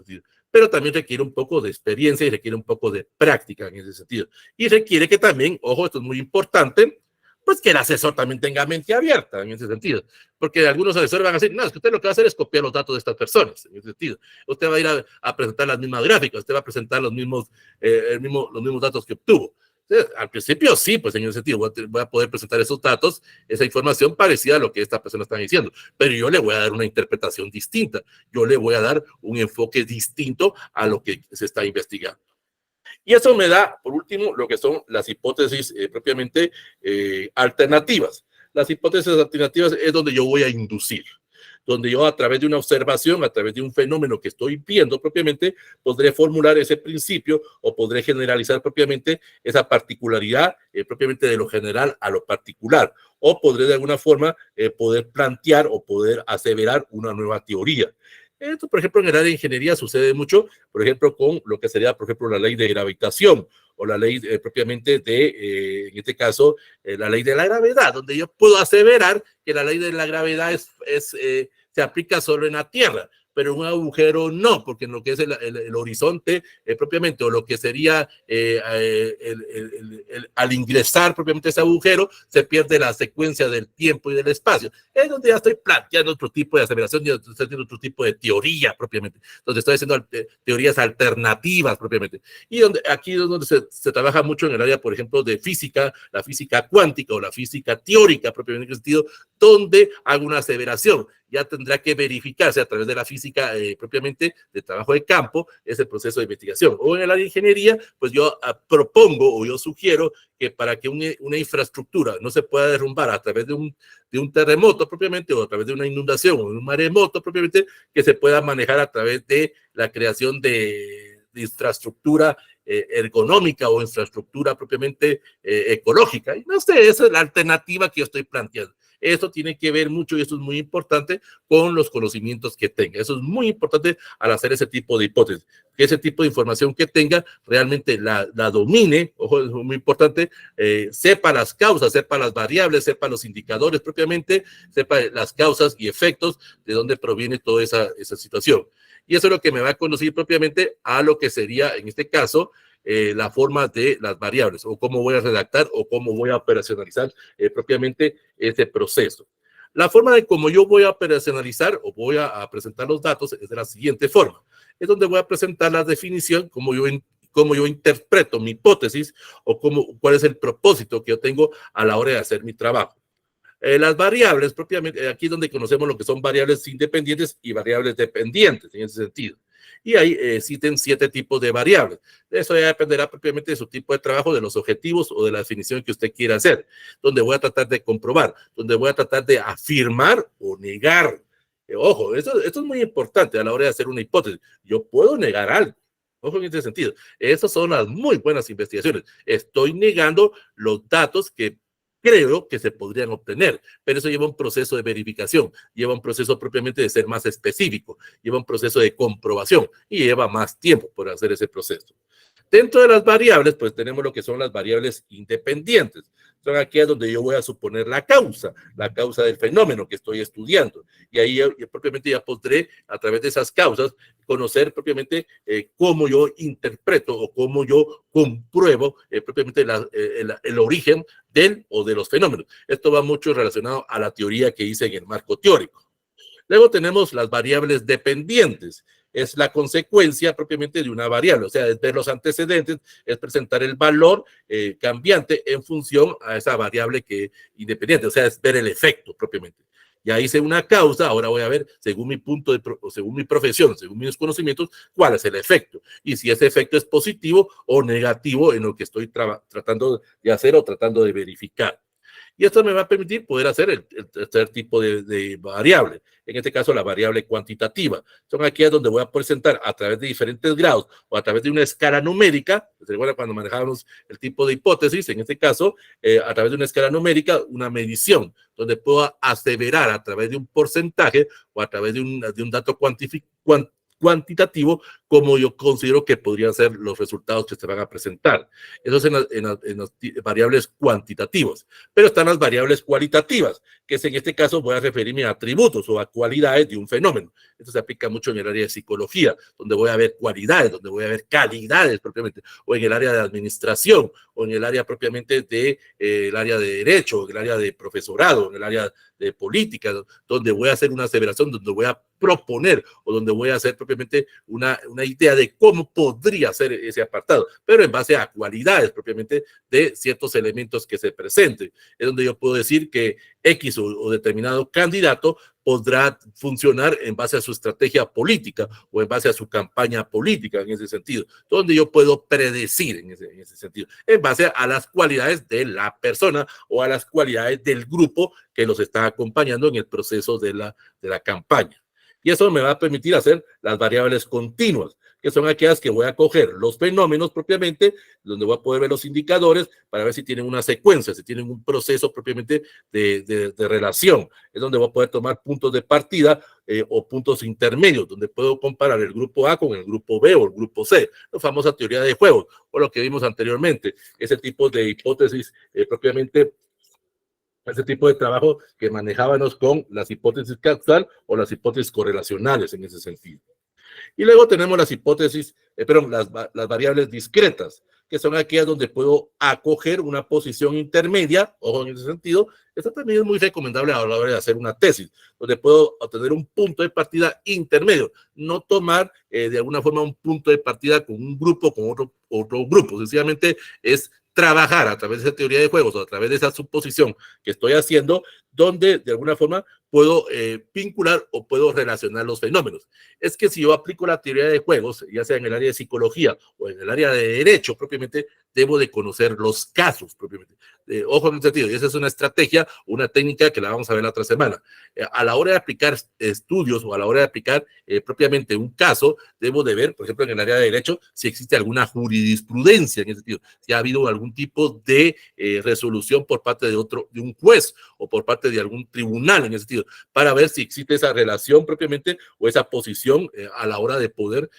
Speaker 1: pero también requiere un poco de experiencia y requiere un poco de práctica en ese sentido. Y requiere que también, ojo, esto es muy importante, pues que el asesor también tenga mente abierta en ese sentido, porque algunos asesores van a decir, no, es que usted lo que va a hacer es copiar los datos de estas personas, en ese sentido. Usted va a ir a presentar las mismas gráficas, usted va a presentar los mismos datos que obtuvo. Entonces, al principio sí, pues en ese sentido voy a poder presentar esos datos, esa información parecida a lo que esta persona está diciendo, pero yo le voy a dar una interpretación distinta, yo le voy a dar un enfoque distinto a lo que se está investigando. Y eso me da, por último, lo que son las hipótesis propiamente alternativas. Las hipótesis alternativas es donde yo voy a inducir, donde yo a través de una observación, a través de un fenómeno que estoy viendo propiamente, podré formular ese principio o podré generalizar propiamente esa particularidad propiamente de lo general a lo particular, o podré de alguna forma poder plantear o poder aseverar una nueva teoría. Esto, por ejemplo, en el área de ingeniería sucede mucho, por ejemplo, con lo que sería, por ejemplo, la ley de gravitación o la ley propiamente de, en este caso, la ley de la gravedad, donde yo puedo aseverar que la ley de la gravedad se aplica solo en la Tierra, pero en un agujero no, porque en lo que es el horizonte propiamente, o lo que sería al ingresar propiamente ese agujero, se pierde la secuencia del tiempo y del espacio. Es donde ya estoy planteando otro tipo de aseveración, ya estoy haciendo otro tipo de teoría propiamente, donde estoy haciendo teorías alternativas propiamente. Y aquí es donde se trabaja mucho en el área, por ejemplo, de física, la física cuántica o la física teórica propiamente en el sentido, donde hago una aseveración. Ya tendrá que verificarse a través de la física propiamente de trabajo de campo ese proceso de investigación. O en el área de ingeniería, pues yo propongo o yo sugiero que para que una infraestructura no se pueda derrumbar a través de un terremoto propiamente, o a través de una inundación o de un maremoto propiamente, que se pueda manejar a través de la creación de infraestructura ergonómica o infraestructura propiamente ecológica. Y no sé, esa es la alternativa que yo estoy planteando. Esto tiene que ver mucho, y esto es muy importante, con los conocimientos que tenga. Eso es muy importante al hacer ese tipo de hipótesis, que ese tipo de información que tenga realmente la domine, ojo, es muy importante, sepa las causas, sepa las variables, sepa los indicadores propiamente, sepa las causas y efectos de dónde proviene toda esa situación. Y eso es lo que me va a conducir propiamente a lo que sería, en este caso, la forma de las variables, o cómo voy a redactar o cómo voy a operacionalizar propiamente ese proceso. La forma de cómo yo voy a operacionalizar o voy a presentar los datos es de la siguiente forma. Es donde voy a presentar la definición, cómo yo interpreto mi hipótesis o cuál es el propósito que yo tengo a la hora de hacer mi trabajo. Las variables, propiamente, aquí es donde conocemos lo que son variables independientes y variables dependientes, en ese sentido. Y ahí existen 7 tipos de variables. Eso ya dependerá propiamente de su tipo de trabajo, de los objetivos o de la definición que usted quiera hacer, donde voy a tratar de comprobar, donde voy a tratar de afirmar o negar. Ojo, esto es muy importante a la hora de hacer una hipótesis. Yo puedo negar algo. Ojo en ese sentido. Esas son las muy buenas investigaciones. Estoy negando los datos que creo que se podrían obtener, pero eso lleva un proceso de verificación, lleva un proceso propiamente de ser más específico, lleva un proceso de comprobación y lleva más tiempo por hacer ese proceso. Dentro de las variables, pues tenemos lo que son las variables independientes. Son aquellas donde yo voy a suponer la causa del fenómeno que estoy estudiando. Y ahí yo propiamente ya podré, a través de esas causas, conocer propiamente cómo yo interpreto o cómo yo compruebo propiamente el origen del o de los fenómenos. Esto va mucho relacionado a la teoría que hice en el marco teórico. Luego tenemos las variables dependientes. Es la consecuencia propiamente de una variable, o sea, es ver los antecedentes, es presentar el valor cambiante en función a esa variable que independiente, o sea, es ver el efecto propiamente. Ya hice una causa, ahora voy a ver, según mi según mi profesión, según mis conocimientos, cuál es el efecto. Y si ese efecto es positivo o negativo en lo que estoy tratando de hacer o tratando de verificar. Y esto me va a permitir poder hacer el tercer tipo de variable. En este caso, la variable cuantitativa. Son aquellas donde voy a presentar a través de diferentes grados o a través de una escala numérica. ¿Se recuerda cuando manejábamos el tipo de hipótesis? En este caso, a través de una escala numérica, una medición, donde puedo aseverar a través de un porcentaje o a través de un dato cuantitativo, como yo considero que podrían ser los resultados que se van a presentar. Eso es en las variables cuantitativas. Pero están las variables cualitativas, que es en este caso voy a referirme a atributos o a cualidades de un fenómeno. Esto se aplica mucho en el área de psicología, donde voy a ver cualidades, donde voy a ver calidades propiamente, o en el área de administración, o en el área propiamente de el área de derecho, o en el área de profesorado, en el área de política, donde voy a hacer una aseveración, donde voy a proponer o donde voy a hacer propiamente una idea de cómo podría ser ese apartado, pero en base a cualidades propiamente de ciertos elementos que se presenten. Es donde yo puedo decir que X o determinado candidato podrá funcionar en base a su estrategia política o en base a su campaña política en ese sentido, donde yo puedo predecir en ese sentido, en base a las cualidades de la persona o a las cualidades del grupo que los está acompañando en el proceso de la campaña. Y eso me va a permitir hacer las variables continuas, que son aquellas que voy a coger los fenómenos propiamente, donde voy a poder ver los indicadores para ver si tienen una secuencia, si tienen un proceso propiamente de relación. Es donde voy a poder tomar puntos de partida o puntos intermedios, donde puedo comparar el grupo A con el grupo B o el grupo C, la famosa teoría de juegos, o lo que vimos anteriormente, ese tipo de hipótesis propiamente, ese tipo de trabajo que manejábamos con las hipótesis causal o las hipótesis correlacionales en ese sentido. Y luego tenemos las hipótesis, las variables discretas, que son aquellas donde puedo acoger una posición intermedia, ojo en ese sentido. Esto también es muy recomendable a la hora de hacer una tesis, donde puedo obtener un punto de partida intermedio, no tomar de alguna forma un punto de partida con un grupo, con otro grupo, sencillamente es trabajar a través de esa teoría de juegos o a través de esa suposición que estoy haciendo, donde de alguna forma puedo vincular o puedo relacionar los fenómenos. Es que si yo aplico la teoría de juegos, ya sea en el área de psicología o en el área de derecho propiamente, debo de conocer los casos propiamente. Ojo en el sentido, y esa es una estrategia, una técnica que la vamos a ver la otra semana. A la hora de aplicar estudios o a la hora de aplicar propiamente un caso, debo de ver, por ejemplo, en el área de derecho, si existe alguna jurisprudencia en ese sentido, si ha habido algún tipo de resolución por parte de un juez o por parte de algún tribunal en ese sentido, para ver si existe esa relación propiamente o esa posición a la hora de poder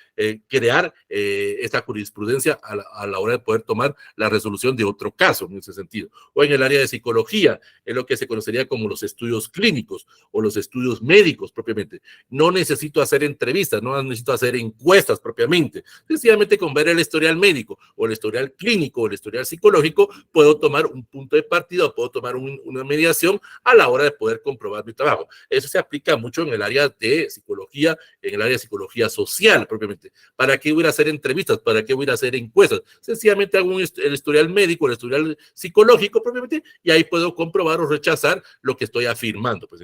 Speaker 1: crear esa jurisprudencia a la hora de poder tomar la resolución de otro caso en ese sentido. O en el área de psicología, es lo que se conocería como los estudios clínicos o los estudios médicos propiamente. No necesito hacer entrevistas, no necesito hacer encuestas propiamente. Sencillamente con ver el historial médico o el historial clínico o el historial psicológico, puedo tomar un punto de partida o puedo tomar una mediación a la hora de poder comprobar mi trabajo. Eso se aplica mucho en el área de psicología, en el área de psicología social propiamente. ¿Para qué voy a hacer entrevistas? ¿Para qué voy a hacer encuestas? Sencillamente hago el historial médico, el historial psicológico propiamente, y ahí puedo comprobar o rechazar lo que estoy afirmando. Pues,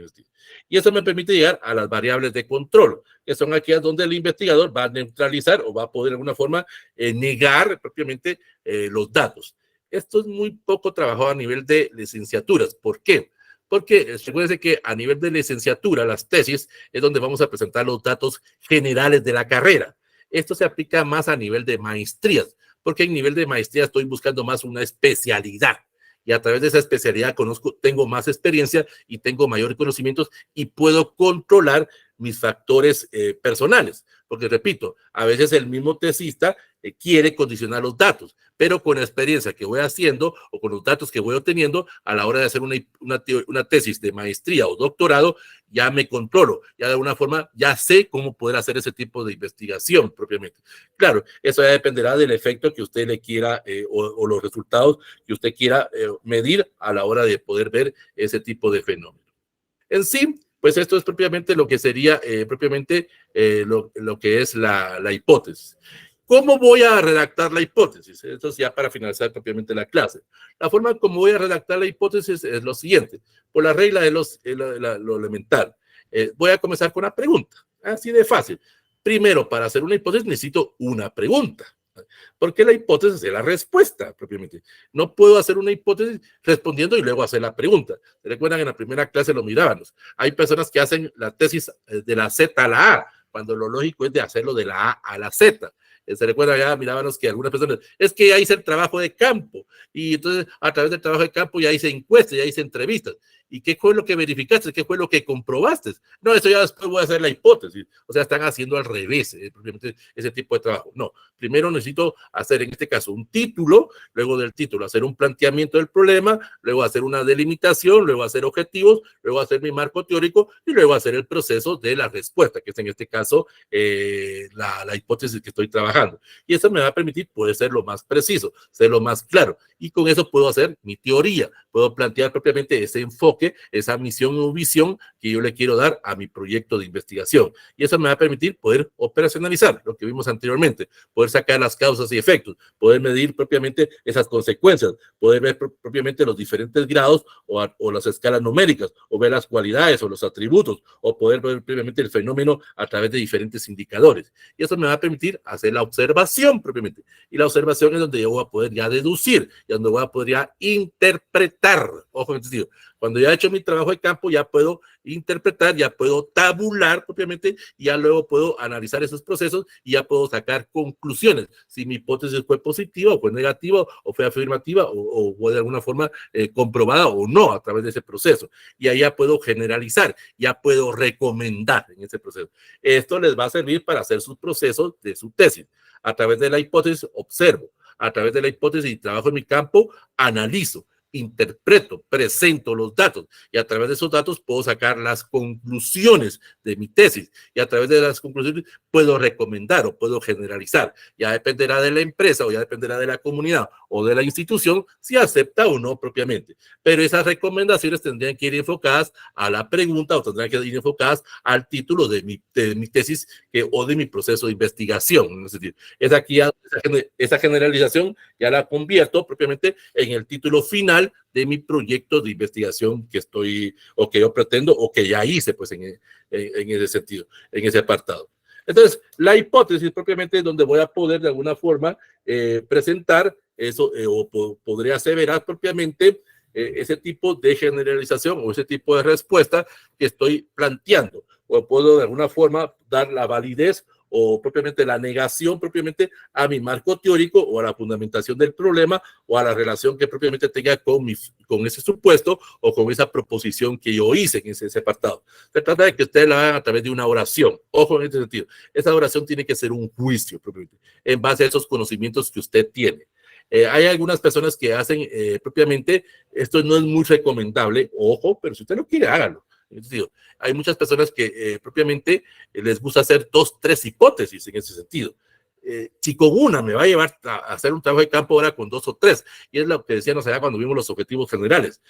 Speaker 1: y eso me permite llegar a las variables de control, que son aquellas donde el investigador va a neutralizar o va a poder de alguna forma negar propiamente los datos. Esto es muy poco trabajado a nivel de licenciaturas. ¿Por qué? Porque recuérdense que a nivel de licenciatura, las tesis es donde vamos a presentar los datos generales de la carrera. Esto se aplica más a nivel de maestrías, porque en nivel de maestría estoy buscando más una especialidad. Y a través de esa especialidad tengo más experiencia y tengo mayores conocimientos y puedo controlar mis factores personales. Porque, repito, a veces el mismo tesista quiere condicionar los datos, pero con la experiencia que voy haciendo o con los datos que voy obteniendo a la hora de hacer una tesis de maestría o doctorado, ya me controlo, ya de alguna forma ya sé cómo poder hacer ese tipo de investigación propiamente. Claro, eso ya dependerá del efecto que usted le quiera o los resultados que usted quiera medir a la hora de poder ver ese tipo de fenómeno. En sí, pues esto es propiamente lo que sería lo que es la hipótesis. ¿Cómo voy a redactar la hipótesis? Esto es ya para finalizar propiamente la clase. La forma como voy a redactar la hipótesis es lo siguiente. Por la regla de lo elemental. Voy a comenzar con una pregunta. Así de fácil. Primero, para hacer una hipótesis necesito una pregunta. Porque la hipótesis es la respuesta propiamente. No puedo hacer una hipótesis respondiendo y luego hacer la pregunta. ¿Se recuerdan? En la primera clase lo mirábamos. Hay personas que hacen la tesis de la Z a la A, cuando lo lógico es de hacerlo de la A a la Z. Se recuerda, ya mirábamos que algunas personas, es que ya hice el trabajo de campo y entonces a través del trabajo de campo ya hice encuestas, ya hice entrevistas. ¿Y qué fue lo que verificaste? ¿Qué fue lo que comprobaste? No, eso ya después voy a hacer la hipótesis. O sea, están haciendo al revés, ese tipo de trabajo. No, primero necesito hacer en este caso un título, luego del título hacer un planteamiento del problema, luego hacer una delimitación, luego hacer objetivos, luego hacer mi marco teórico y luego hacer el proceso de la respuesta, que es en este caso la hipótesis que estoy trabajando. Y eso me va a permitir poder ser lo más preciso, ser lo más claro. Y con eso puedo hacer mi teoría, puedo plantear propiamente ese enfoque enfoque, esa misión o visión que yo le quiero dar a mi proyecto de investigación. Y eso me va a permitir poder operacionalizar lo que vimos anteriormente, poder sacar las causas y efectos, poder medir propiamente esas consecuencias, poder ver propiamente los diferentes grados o las escalas numéricas, o ver las cualidades o los atributos, o poder ver previamente el fenómeno a través de diferentes indicadores. Y eso me va a permitir hacer la observación propiamente. Y la observación es donde yo voy a poder ya deducir, y donde voy a poder ya interpretar. Ojo en este sentido. Cuando ya he hecho mi trabajo de campo, ya puedo interpretar, ya puedo tabular propiamente, y ya luego puedo analizar esos procesos y ya puedo sacar conclusiones. Si mi hipótesis fue positiva o fue negativa o fue afirmativa o fue de alguna forma comprobada o no a través de ese proceso. Y ahí ya puedo generalizar, ya puedo recomendar en ese proceso. Esto les va a servir para hacer sus procesos de su tesis. A través de la hipótesis observo, a través de la hipótesis y trabajo en mi campo analizo, interpreto, presento los datos y a través de esos datos puedo sacar las conclusiones de mi tesis y a través de las conclusiones puedo recomendar o puedo generalizar. Ya dependerá de la empresa o ya dependerá de la comunidad o de la institución si acepta o no propiamente. Pero esas recomendaciones tendrían que ir enfocadas a la pregunta o tendrán que ir enfocadas al título de mi tesis o de mi proceso de investigación. Es decir, es aquí esa generalización ya la convierto propiamente en el título final de mi proyecto de investigación que estoy o que yo pretendo o que ya hice pues en ese sentido, en ese apartado. Entonces, la hipótesis propiamente es donde voy a poder de alguna forma presentar eso o podría aseverar propiamente ese tipo de generalización o ese tipo de respuesta que estoy planteando o puedo de alguna forma dar la validez o propiamente la negación propiamente a mi marco teórico o a la fundamentación del problema o a la relación que propiamente tenga con ese supuesto o con esa proposición que yo hice en ese apartado. Se trata de que ustedes la hagan a través de una oración. Ojo en este sentido. Esa oración tiene que ser un juicio propiamente en base a esos conocimientos que usted tiene. Hay algunas personas que hacen propiamente, esto no es muy recomendable, ojo, pero si usted lo quiere, hágalo. Hay muchas personas que propiamente les gusta hacer 2, 3 hipótesis en ese sentido. Si con una me va a llevar a hacer un trabajo de campo, ahora con 2 o 3, y es lo que decíamos allá cuando vimos los objetivos generales.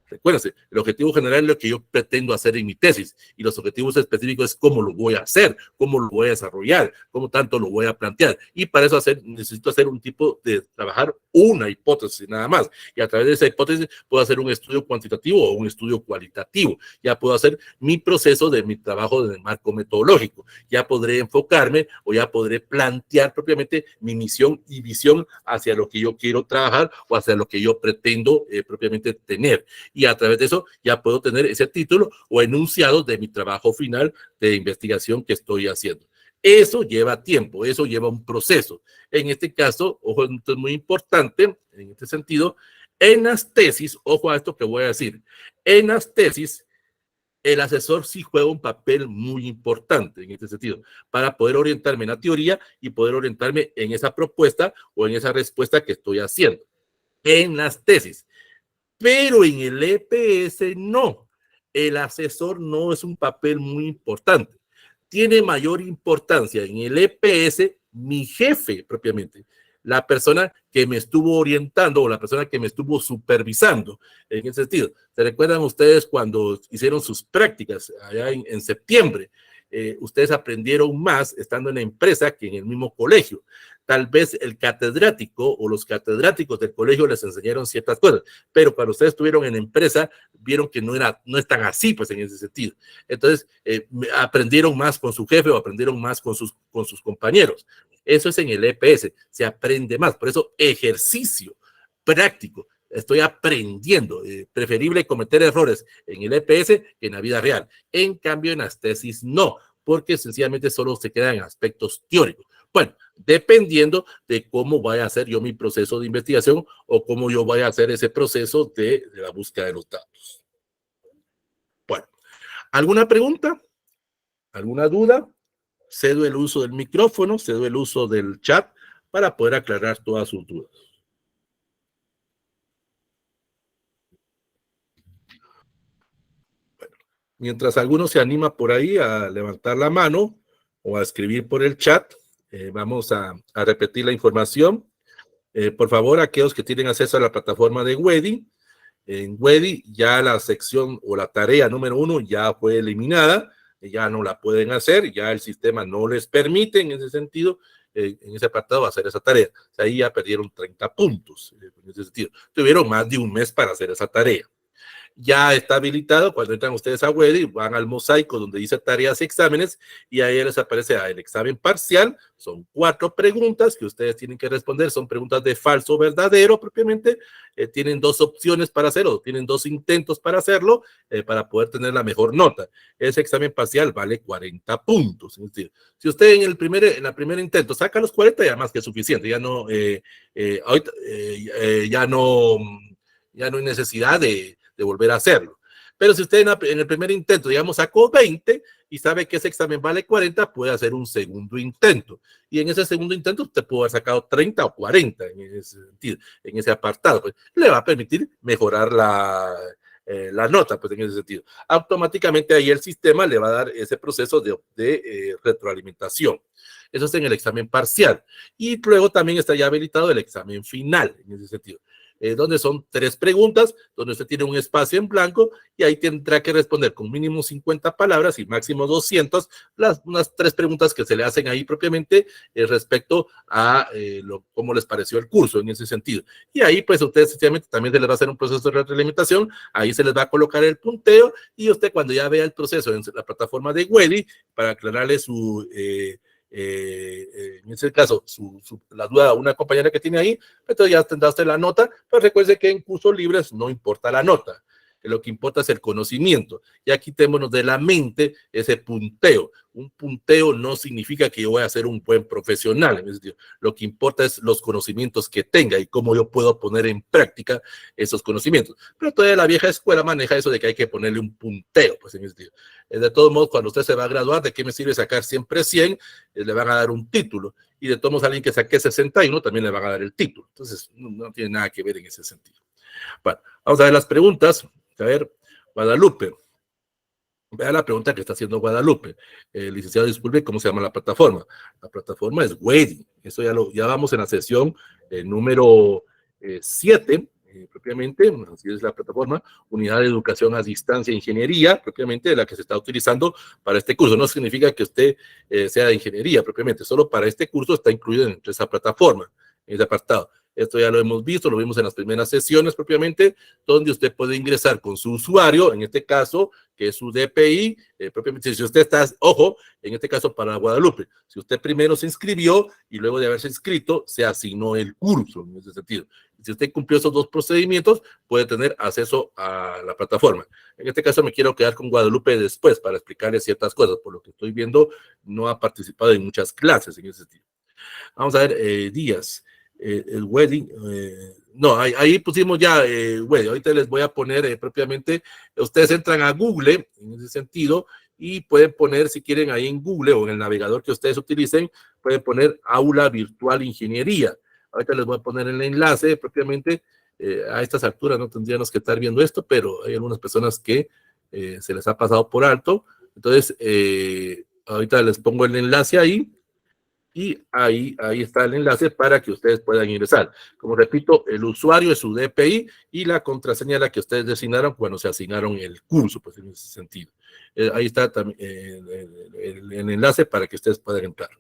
Speaker 1: Recuérdense, el objetivo general es lo que yo pretendo hacer en mi tesis y los objetivos específicos es cómo lo voy a hacer, cómo lo voy a desarrollar, cómo tanto lo voy a plantear. Y para eso necesito hacer un tipo de trabajar una hipótesis nada más. Y a través de esa hipótesis puedo hacer un estudio cuantitativo o un estudio cualitativo. Ya puedo hacer mi proceso de mi trabajo de marco metodológico. Ya podré enfocarme o ya podré plantear propiamente mi misión y visión hacia lo que yo quiero trabajar o hacia lo que yo pretendo propiamente tener. Y a través de eso ya puedo tener ese título o enunciado de mi trabajo final de investigación que estoy haciendo. Eso lleva tiempo, eso lleva un proceso. En este caso, ojo, esto es muy importante, en este sentido, en las tesis, ojo a esto que voy a decir, en las tesis, el asesor sí juega un papel muy importante en este sentido, para poder orientarme en la teoría y poder orientarme en esa propuesta o en esa respuesta que estoy haciendo. En las tesis. Pero en el EPS no, el asesor no es un papel muy importante. Tiene mayor importancia en el EPS mi jefe propiamente, la persona que me estuvo orientando o la persona que me estuvo supervisando en ese sentido. ¿Se recuerdan ustedes cuando hicieron sus prácticas allá en septiembre? Ustedes aprendieron más estando en la empresa que en el mismo colegio. Tal vez el catedrático o los catedráticos del colegio les enseñaron ciertas cosas, pero cuando ustedes estuvieron en la empresa, vieron que no es tan así, pues en ese sentido. Entonces, aprendieron más con su jefe o aprendieron más con sus compañeros. Eso es en el EPS, se aprende más. Por eso, ejercicio práctico. Estoy aprendiendo, preferible cometer errores en el EPS que en la vida real. En cambio, en las tesis no, porque sencillamente solo se quedan en aspectos teóricos. Bueno, dependiendo de cómo vaya a hacer yo mi proceso de investigación o cómo yo vaya a hacer ese proceso de la búsqueda de los datos. Bueno, ¿alguna pregunta? ¿Alguna duda? Cedo el uso del micrófono, cedo el uso del chat para poder aclarar todas sus dudas. Mientras alguno se anima por ahí a levantar la mano o a escribir por el chat, vamos a repetir la información. Por favor, aquellos que tienen acceso a la plataforma de Wedi, En Wedi ya la sección o la tarea número 1 ya fue eliminada, ya no la pueden hacer, ya el sistema no les permite en ese sentido, en ese apartado hacer esa tarea. O sea, ahí ya perdieron 30 puntos en ese sentido. Tuvieron más de un mes para hacer esa tarea. Ya está habilitado. Cuando entran ustedes a Wedi, van al mosaico donde dice tareas y exámenes y ahí les aparece el examen parcial. Son 4 preguntas que ustedes tienen que responder. Son preguntas de falso o verdadero propiamente. Tienen 2 opciones para hacerlo, tienen 2 intentos para hacerlo para poder tener la mejor nota. Ese examen parcial vale 40 puntos. Es decir, si usted en el primer intento saca los 40, ya más que suficiente. Ya no, ya no hay necesidad de volver a hacerlo. Pero si usted en el primer intento, digamos, sacó 20 y sabe que ese examen vale 40, puede hacer un segundo intento. Y en ese segundo intento usted puede haber sacado 30 o 40 en ese sentido, en ese apartado. Pues, le va a permitir mejorar la nota, pues en ese sentido. Automáticamente ahí el sistema le va a dar ese proceso de retroalimentación. Eso es en el examen parcial. Y luego también está ya habilitado el examen final, en ese sentido. Donde son 3 preguntas, donde usted tiene un espacio en blanco y ahí tendrá que responder con mínimo 50 palabras y máximo 200, unas 3 preguntas que se le hacen ahí propiamente respecto a cómo les pareció el curso en ese sentido. Y ahí pues ustedes sencillamente también se les va a hacer un proceso de retroalimentación, ahí se les va a colocar el punteo y usted cuando ya vea el proceso en la plataforma de Wedi, para aclararle en ese caso, la duda, una compañera que tiene ahí, entonces ya tendrá usted la nota, pero recuerde que en cursos libres no importa la nota, lo que importa es el conocimiento. Ya quitémonos de la mente ese punteo. Un punteo no significa que yo voy a ser un buen profesional. En ese sentido. Lo que importa es los conocimientos que tenga y cómo yo puedo poner en práctica esos conocimientos. Pero todavía la vieja escuela maneja eso de que hay que ponerle un punteo. Pues en ese sentido. De todos modos, cuando usted se va a graduar, ¿de qué me sirve sacar siempre 100? Le van a dar un título. Y de todos modos, a alguien que saque 61 también le van a dar el título. Entonces, no tiene nada que ver en ese sentido. Bueno, vamos a ver las preguntas. A ver, Guadalupe. Vea la pregunta que está haciendo Guadalupe. Licenciado, disculpe, ¿cómo se llama la plataforma? La plataforma es Wedi. Eso ya vamos en la sesión número 7, propiamente, así es la plataforma, Unidad de Educación a Distancia e Ingeniería, propiamente, la que se está utilizando para este curso. No significa que usted sea de ingeniería, propiamente, solo para este curso está incluido en esa plataforma, en ese apartado. Esto ya lo hemos visto, lo vimos en las primeras sesiones propiamente, donde usted puede ingresar con su usuario, en este caso, que es su DPI, propiamente, si usted está, ojo, en este caso para Guadalupe, si usted primero se inscribió y luego de haberse inscrito, se asignó el curso, en ese sentido. Si usted cumplió esos 2 procedimientos, puede tener acceso a la plataforma. En este caso me quiero quedar con Guadalupe después para explicarle ciertas cosas, por lo que estoy viendo, no ha participado en muchas clases en ese sentido. Vamos a ver, Díaz. El wedding, no, ahí pusimos ya wedding. Ahorita les voy a poner propiamente, ustedes entran a Google en ese sentido y pueden poner, si quieren, ahí en Google o en el navegador que ustedes utilicen, pueden poner Aula Virtual Ingeniería. Ahorita les voy a poner el enlace propiamente. A estas alturas no tendríamos que estar viendo esto, pero hay algunas personas que se les ha pasado por alto. Entonces, ahorita les pongo el enlace ahí. Y ahí está el enlace para que ustedes puedan ingresar. Como repito, el usuario es su DPI y la contraseña es la que ustedes designaron cuando se asignaron el curso, pues en ese sentido. Ahí está también el enlace para que ustedes puedan entrar.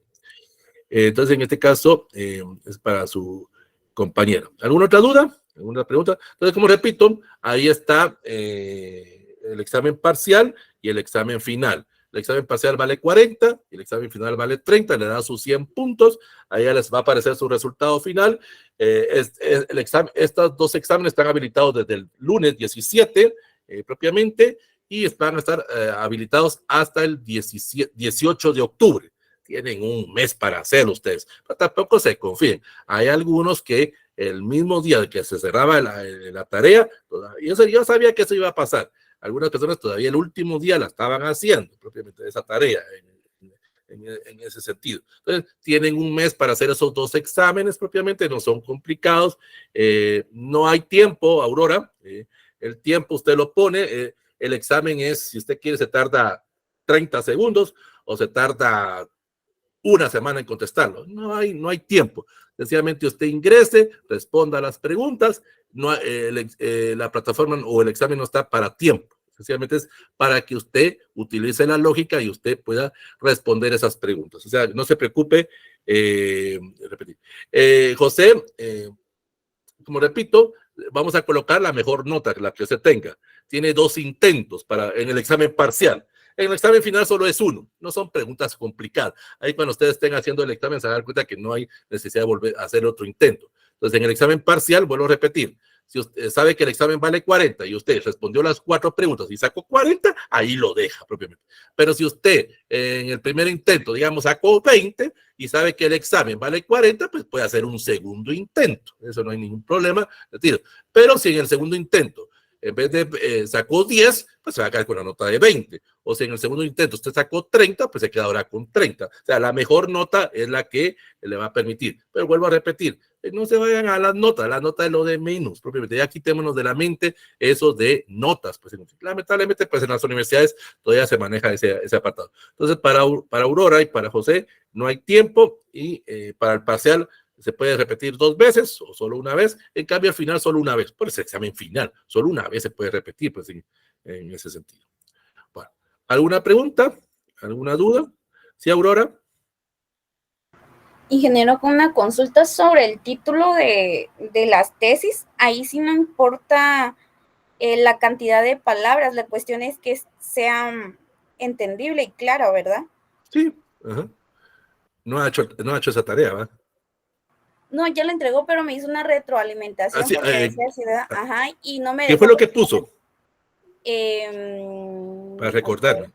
Speaker 1: Entonces, en este caso, es para su compañero. ¿Alguna otra duda? ¿Alguna pregunta? Entonces, como repito, ahí está el examen parcial y el examen final. El examen parcial vale 40 y el examen final vale 30, le da sus 100 puntos, ahí ya les va a aparecer su resultado final. Estos 2 exámenes están habilitados desde el lunes 17 propiamente y van a estar habilitados hasta el 18 de octubre. Tienen un mes para hacerlo ustedes, pero tampoco se confíen. Hay algunos que el mismo día que se cerraba la tarea, yo sabía que eso iba a pasar. Algunas personas todavía el último día la estaban haciendo, propiamente esa tarea, en ese sentido. Entonces, tienen un mes para hacer esos 2 exámenes propiamente, no son complicados, no hay tiempo, Aurora, el tiempo usted lo pone, el examen es, si usted quiere, se tarda 30 segundos o se tarda una semana en contestarlo, no hay tiempo. Sencillamente usted ingrese, responda a las preguntas, no, la plataforma o el examen no está para tiempo. Sencillamente es para que usted utilice la lógica y usted pueda responder esas preguntas. O sea, no se preocupe. Repetir. José, como repito, vamos a colocar la mejor nota, la que usted tenga. Tiene 2 intentos en el examen parcial. En el examen final solo es 1. No son preguntas complicadas. Ahí cuando ustedes estén haciendo el examen se van a dar cuenta que no hay necesidad de volver a hacer otro intento. Entonces, en el examen parcial, vuelvo a repetir, si usted sabe que el examen vale 40 y usted respondió las 4 preguntas y sacó 40, ahí lo deja propiamente. Pero si usted en el primer intento, digamos, sacó 20 y sabe que el examen vale 40, pues puede hacer un segundo intento. Eso no hay ningún problema. Pero si en el segundo intento, en vez de sacó 10, pues se va a quedar con la nota de 20. O si en el segundo intento usted sacó 30, pues se queda ahora con 30. O sea, la mejor nota es la que le va a permitir. Pero vuelvo a repetir, no se vayan a las notas. La nota es lo de menos, propiamente. Ya quitémonos de la mente eso de notas. Pues lamentablemente, pues en las universidades todavía se maneja ese apartado. Entonces, para Aurora y para José no hay tiempo y para el parcial se puede repetir 2 veces o solo una vez. En cambio, al final solo una vez. Por ese examen final, solo una vez se puede repetir, pues en ese sentido. Bueno, ¿alguna pregunta? ¿Alguna duda? ¿Sí, Aurora?
Speaker 2: Ingeniero, con una consulta sobre el título de las tesis. Ahí sí no importa la cantidad de palabras. La cuestión es que sean entendible y claro, ¿verdad?
Speaker 1: Sí. Uh-huh. No ha hecho esa tarea, ¿va?
Speaker 2: No, ya lo entregó, pero me hizo una retroalimentación
Speaker 1: Así,
Speaker 2: porque decía ciudad, ajá, y no me
Speaker 1: ¿qué
Speaker 2: dejó.
Speaker 1: fue lo que puso? Para recordarme.
Speaker 2: Okay.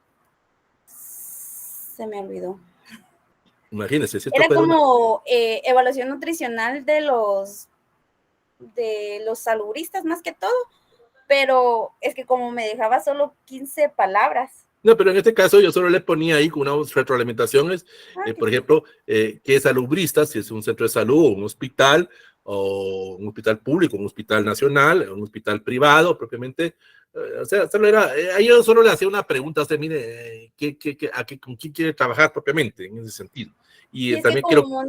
Speaker 2: Se me olvidó.
Speaker 1: Imagínese, si esto
Speaker 2: era
Speaker 1: fue
Speaker 2: como evaluación nutricional de los salubristas más que todo, pero es que como me dejaba solo 15 palabras.
Speaker 1: No, pero en este caso yo solo le ponía ahí con unas retroalimentaciones, por ejemplo, qué es salubrista, si es un centro de salud o un hospital público, un hospital nacional, un hospital privado, propiamente. O sea, ahí yo solo le hacía una pregunta a usted, mire, ¿con quién quiere trabajar propiamente en ese sentido? Y
Speaker 2: es
Speaker 1: también
Speaker 2: que como,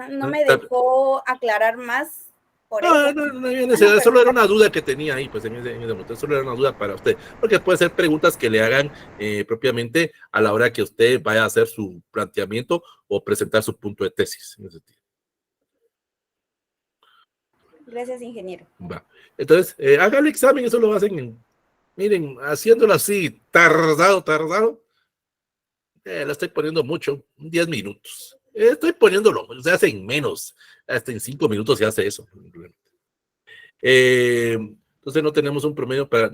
Speaker 2: no me dejó aclarar más. Por eso.
Speaker 1: No había necesidad, solo era una duda que tenía ahí, pues en ese momento, solo era una duda para usted, porque puede ser preguntas que le hagan propiamente a la hora que usted vaya a hacer su planteamiento o presentar su punto de tesis. En ese sentido.
Speaker 2: Gracias, ingeniero.
Speaker 1: Va. Entonces, haga el examen, eso lo hacen, miren, haciéndolo así, tardado, lo estoy poniendo mucho, 10 minutos. Estoy poniéndolo, se hace en menos, hasta en 5 minutos se hace eso. Entonces no tenemos un promedio para...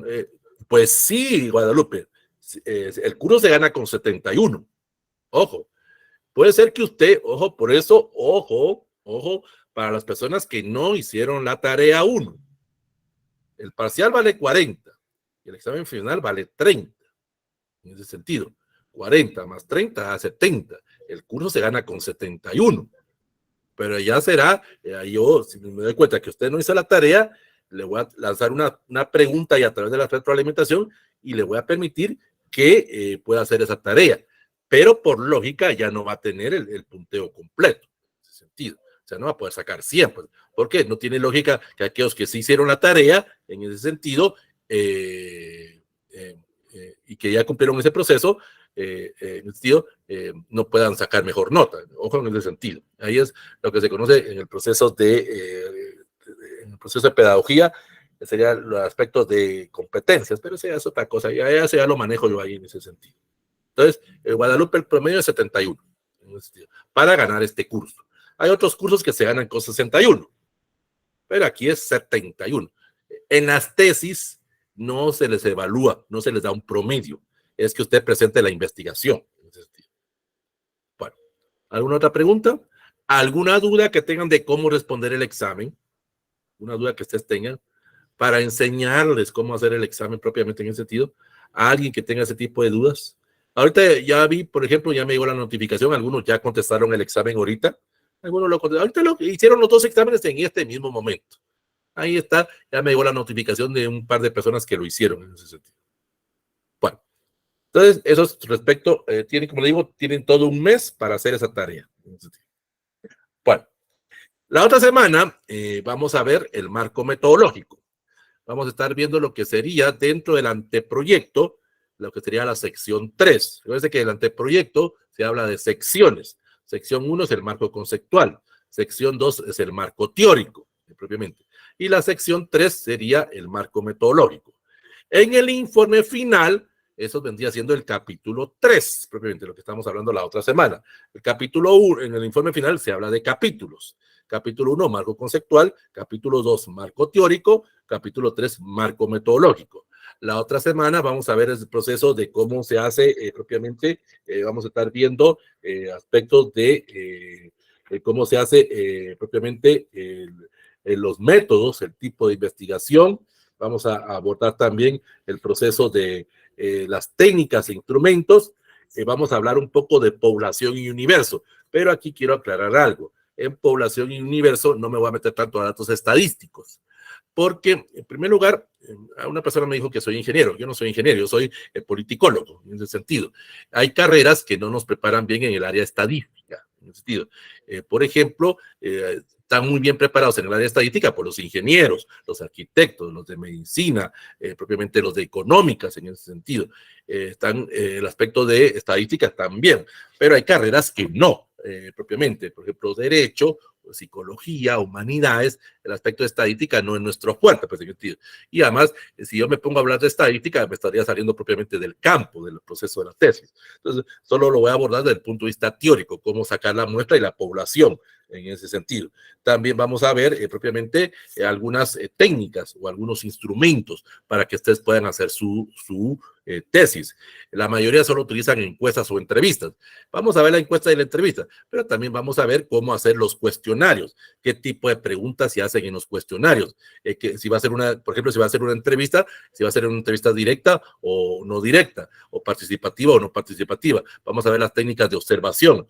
Speaker 1: pues sí, Guadalupe, el curso se gana con 71. Ojo, puede ser que usted, ojo, por eso, ojo, para las personas que no hicieron la tarea 1. El parcial vale 40 y el examen final vale 30. En ese sentido, 40 más 30 da 70. El curso se gana con 71. Pero ya será, yo, si me doy cuenta que usted no hizo la tarea, le voy a lanzar una pregunta y a través de la retroalimentación y le voy a permitir que pueda hacer esa tarea. Pero por lógica ya no va a tener el punteo completo, en ese sentido. O sea, no va a poder sacar 100. Pues. ¿Por qué? No tiene lógica que aquellos que sí hicieron la tarea, en ese sentido, y que ya cumplieron ese proceso, en ese sentido, no puedan sacar mejor nota. Ojo en ese sentido. Ahí es lo que se conoce en el proceso de pedagogía, que serían los aspectos de competencias, pero eso ya es otra cosa. Ya lo manejo yo ahí en ese sentido. Entonces, Guadalupe, el promedio es 71 en ese sentido, para ganar este curso. Hay otros cursos que se ganan con 61, pero aquí es 71. En las tesis no se les evalúa, no se les da un promedio. Es que usted presente la investigación. Bueno, ¿alguna otra pregunta? ¿Alguna duda que tengan de cómo responder el examen? ¿Una duda que ustedes tengan? Para enseñarles cómo hacer el examen propiamente en ese sentido. ¿A alguien que tenga ese tipo de dudas? Ahorita ya vi, por ejemplo, ya me llegó la notificación. Algunos ya contestaron el examen ahorita. Algunos lo contestaron. Ahorita hicieron los 2 exámenes en este mismo momento. Ahí está, ya me llegó la notificación de un par de personas que lo hicieron en ese sentido. Bueno, entonces, eso es respecto, tienen, como le digo, tienen todo un mes para hacer esa tarea. Bueno, La otra semana vamos a ver el marco metodológico. Vamos a estar viendo lo que sería dentro del anteproyecto, lo que sería la sección 3. Recuerden que el anteproyecto se habla de secciones. Sección 1 es el marco conceptual. Sección 2 es el marco teórico, propiamente. Y la sección 3 sería el marco metodológico. En el informe final, eso vendría siendo el capítulo 3, propiamente lo que estamos hablando la otra semana. El capítulo 1, en el informe final se habla de capítulos. Capítulo 1, marco conceptual. Capítulo 2, marco teórico. Capítulo 3, marco metodológico. La otra semana vamos a ver el proceso de cómo se hace propiamente. Vamos a estar viendo aspectos de cómo se hace propiamente los métodos, el tipo de investigación. Vamos a abordar también el proceso de las técnicas e instrumentos. Vamos a hablar un poco de población y universo, pero aquí quiero aclarar algo. En población y universo no me voy a meter tanto a datos estadísticos, porque en primer lugar, una persona me dijo que soy ingeniero. Yo no soy ingeniero, yo soy politicólogo, en ese sentido. Hay carreras que no nos preparan bien en el área estadística, en ese sentido. Por ejemplo, están muy bien preparados en el área estadística por los ingenieros, los arquitectos, los de medicina, propiamente los de económicas en ese sentido. Están el aspecto de estadística también, pero hay carreras que no, propiamente, por ejemplo, derecho, psicología, humanidades, el aspecto de estadística no es nuestro fuerte, pues, y además, si yo me pongo a hablar de estadística, me estaría saliendo propiamente del campo, del proceso de la tesis. Entonces, solo lo voy a abordar desde el punto de vista teórico, cómo sacar la muestra y la población en ese sentido. También vamos a ver propiamente algunas técnicas o algunos instrumentos para que ustedes puedan hacer su tesis. La mayoría solo utilizan encuestas o entrevistas. Vamos a ver la encuesta y la entrevista, pero también vamos a ver cómo hacer los cuestionarios, qué tipo de preguntas se hacen en los cuestionarios, que si va a ser por ejemplo, si va a ser una entrevista, si va a ser una entrevista directa o no directa, o participativa o no participativa. Vamos a ver las técnicas de observación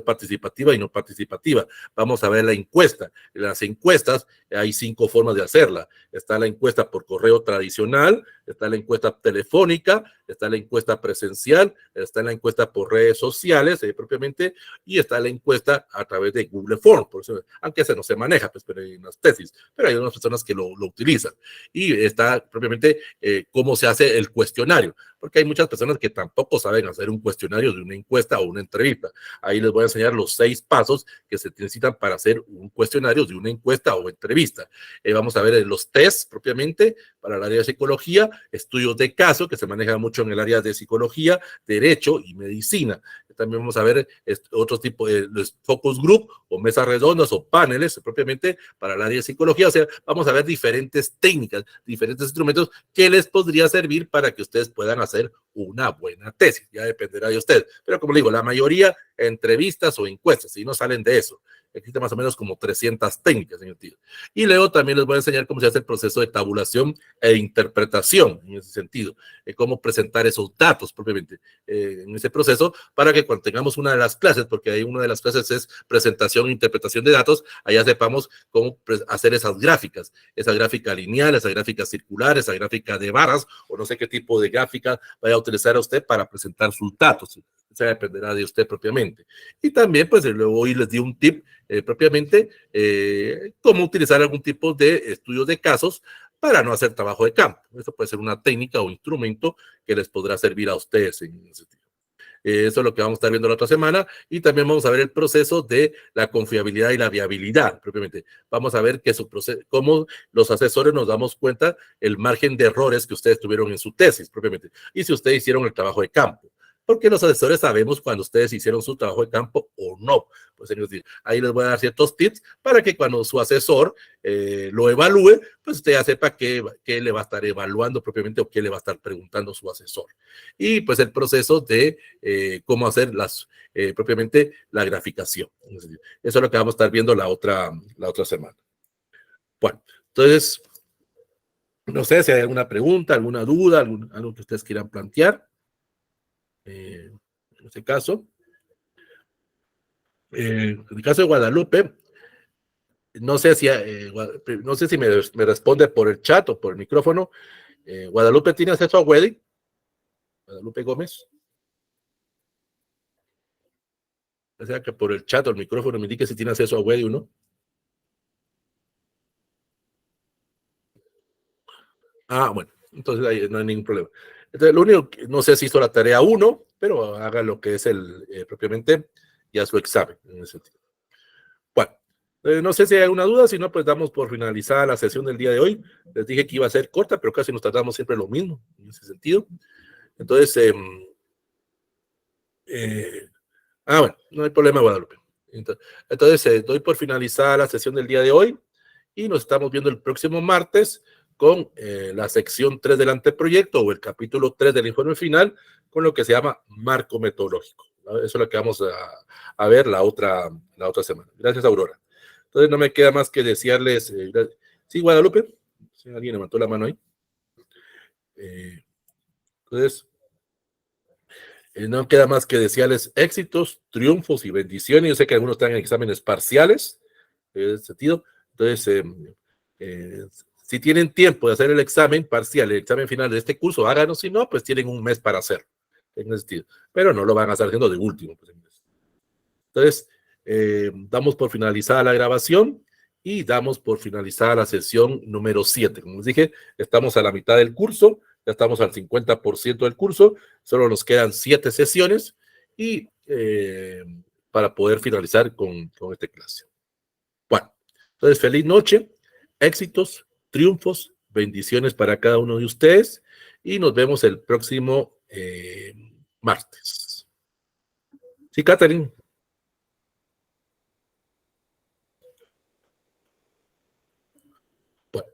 Speaker 1: participativa y no participativa. Vamos a ver la encuesta. En las encuestas hay 5 formas de hacerla. Está la encuesta por correo tradicional, está la encuesta telefónica, está la encuesta presencial, está la encuesta por redes sociales propiamente, y está la encuesta a través de Google Forms, por eso, aunque ese no se maneja, pues, pero en las tesis, pero hay unas personas que lo utilizan. Y está propiamente cómo se hace el cuestionario, porque hay muchas personas que tampoco saben hacer un cuestionario de una encuesta o una entrevista. Ahí les voy a enseñar los 6 pasos que se necesitan para hacer un cuestionario de una encuesta o entrevista. Vamos a ver los tests propiamente para el área de psicología, estudios de caso, que se maneja mucho en el área de psicología, derecho y medicina. También vamos a ver otro tipo de focus group o mesas redondas o paneles propiamente para el área de psicología. O sea, vamos a ver diferentes técnicas, diferentes instrumentos que les podría servir para que ustedes puedan hacer una buena tesis. Ya dependerá de ustedes. Pero como le digo, la mayoría entrevistas o encuestas, si no salen de eso. Existen más o menos como 300 técnicas, señor Tío. Y luego también les voy a enseñar cómo se hace el proceso de tabulación e interpretación en ese sentido, cómo presentar esos datos propiamente en ese proceso para que cuando tengamos una de las clases, porque ahí una de las clases es presentación e interpretación de datos, allá sepamos cómo hacer esas gráficas, esa gráfica lineal, esa gráfica circular, esa gráfica de barras, o no sé qué tipo de gráfica vaya a utilizar a usted para presentar sus datos. Eso dependerá de usted propiamente. Y también, pues, luego hoy les di un tip propiamente, cómo utilizar algún tipo de estudios de casos para no hacer trabajo de campo. Eso puede ser una técnica o instrumento que les podrá servir a ustedes en ese sentido. Eso es lo que vamos a estar viendo la otra semana, y también vamos a ver el proceso de la confiabilidad y la viabilidad, propiamente. Vamos a ver que su proceso, cómo los asesores nos damos cuenta el margen de errores que ustedes tuvieron en su tesis, propiamente, y si ustedes hicieron el trabajo de campo. Porque los asesores sabemos cuando ustedes hicieron su trabajo de campo o no. Pues ahí les voy a dar ciertos tips para que cuando su asesor lo evalúe, pues usted ya sepa qué le va a estar evaluando propiamente o qué le va a estar preguntando su asesor. Y pues el proceso de cómo hacer propiamente la graficación. Eso es lo que vamos a estar viendo la otra semana. Bueno, entonces, no sé si hay alguna pregunta, alguna duda, algo que ustedes quieran plantear. En este caso, en el caso de Guadalupe, no sé si me responde por el chat o por el micrófono. Guadalupe, ¿tiene acceso a Wedding? Guadalupe Gómez. O sea que por el chat o el micrófono me indique si tiene acceso a Wedding o no. Bueno, entonces ahí no hay ningún problema. Entonces, lo único que no sé si hizo la tarea 1, pero haga lo que es propiamente ya su examen en ese sentido. Bueno, no sé si hay alguna duda, si no, pues damos por finalizada la sesión del día de hoy. Les dije que iba a ser corta, pero casi nos tratamos siempre lo mismo en ese sentido. Entonces, bueno, no hay problema, Guadalupe. Entonces, doy por finalizada la sesión del día de hoy y nos estamos viendo el próximo martes con la sección 3 del anteproyecto o el capítulo 3 del informe final con lo que se llama marco metodológico. ¿No? Eso es lo que vamos a ver la otra semana. Gracias, Aurora. Entonces, no me queda más que desearles... sí, Guadalupe. Sí, alguien levantó la mano ahí. Entonces... no queda más que desearles éxitos, triunfos y bendiciones. Yo sé que algunos están en exámenes parciales, en ese sentido. Entonces, si tienen tiempo de hacer el examen parcial, el examen final de este curso, háganlo. Si no, pues tienen un mes para hacerlo, en ese sentido. Pero no lo van a estar haciendo de último. Pues. Entonces, damos por finalizada la grabación y damos por finalizada la sesión número 7. Como les dije, estamos a la mitad del curso. Ya estamos al 50% del curso, solo nos quedan 7 sesiones y para poder finalizar con esta clase. Bueno, entonces feliz noche, éxitos, triunfos, bendiciones para cada uno de ustedes y nos vemos el próximo martes. Sí, Catherine. Bueno.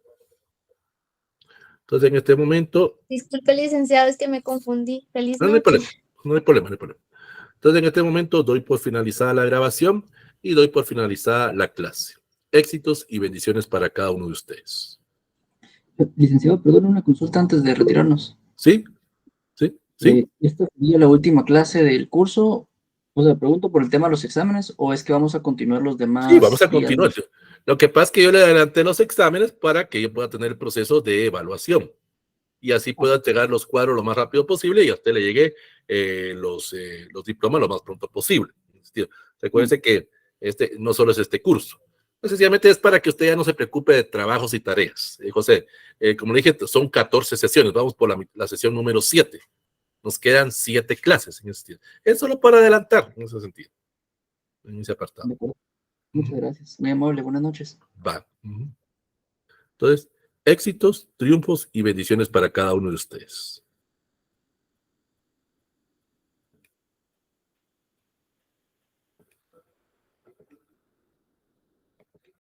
Speaker 1: Entonces en este momento...
Speaker 3: Disculpe, licenciado, es que me confundí. Feliz
Speaker 1: noche. No hay problema. Entonces en este momento doy por finalizada la grabación y doy por finalizada la clase. Éxitos y bendiciones para cada uno de ustedes.
Speaker 4: Licenciado, perdón, una consulta antes de retirarnos.
Speaker 1: Sí.
Speaker 4: ¿Esta sería la última clase del curso? O sea, pregunto por el tema de los exámenes, ¿o es que vamos a continuar los demás?
Speaker 1: Sí, vamos a continuar. Lo que pasa es que yo le adelanté los exámenes para que yo pueda tener el proceso de evaluación y así pueda entregar los cuadros lo más rápido posible y a usted le llegue los diplomas lo más pronto posible. Recuérdense que no solo es este curso, sencillamente es para que usted ya no se preocupe de trabajos y tareas. José, como le dije, son 14 sesiones, vamos por la sesión número 7. Nos quedan 7 clases en ese sentido. Es solo para adelantar en ese sentido, en ese apartado.
Speaker 4: Muchas gracias, muy amable, buenas noches.
Speaker 1: Va. Entonces, éxitos, triunfos y bendiciones para cada uno de ustedes.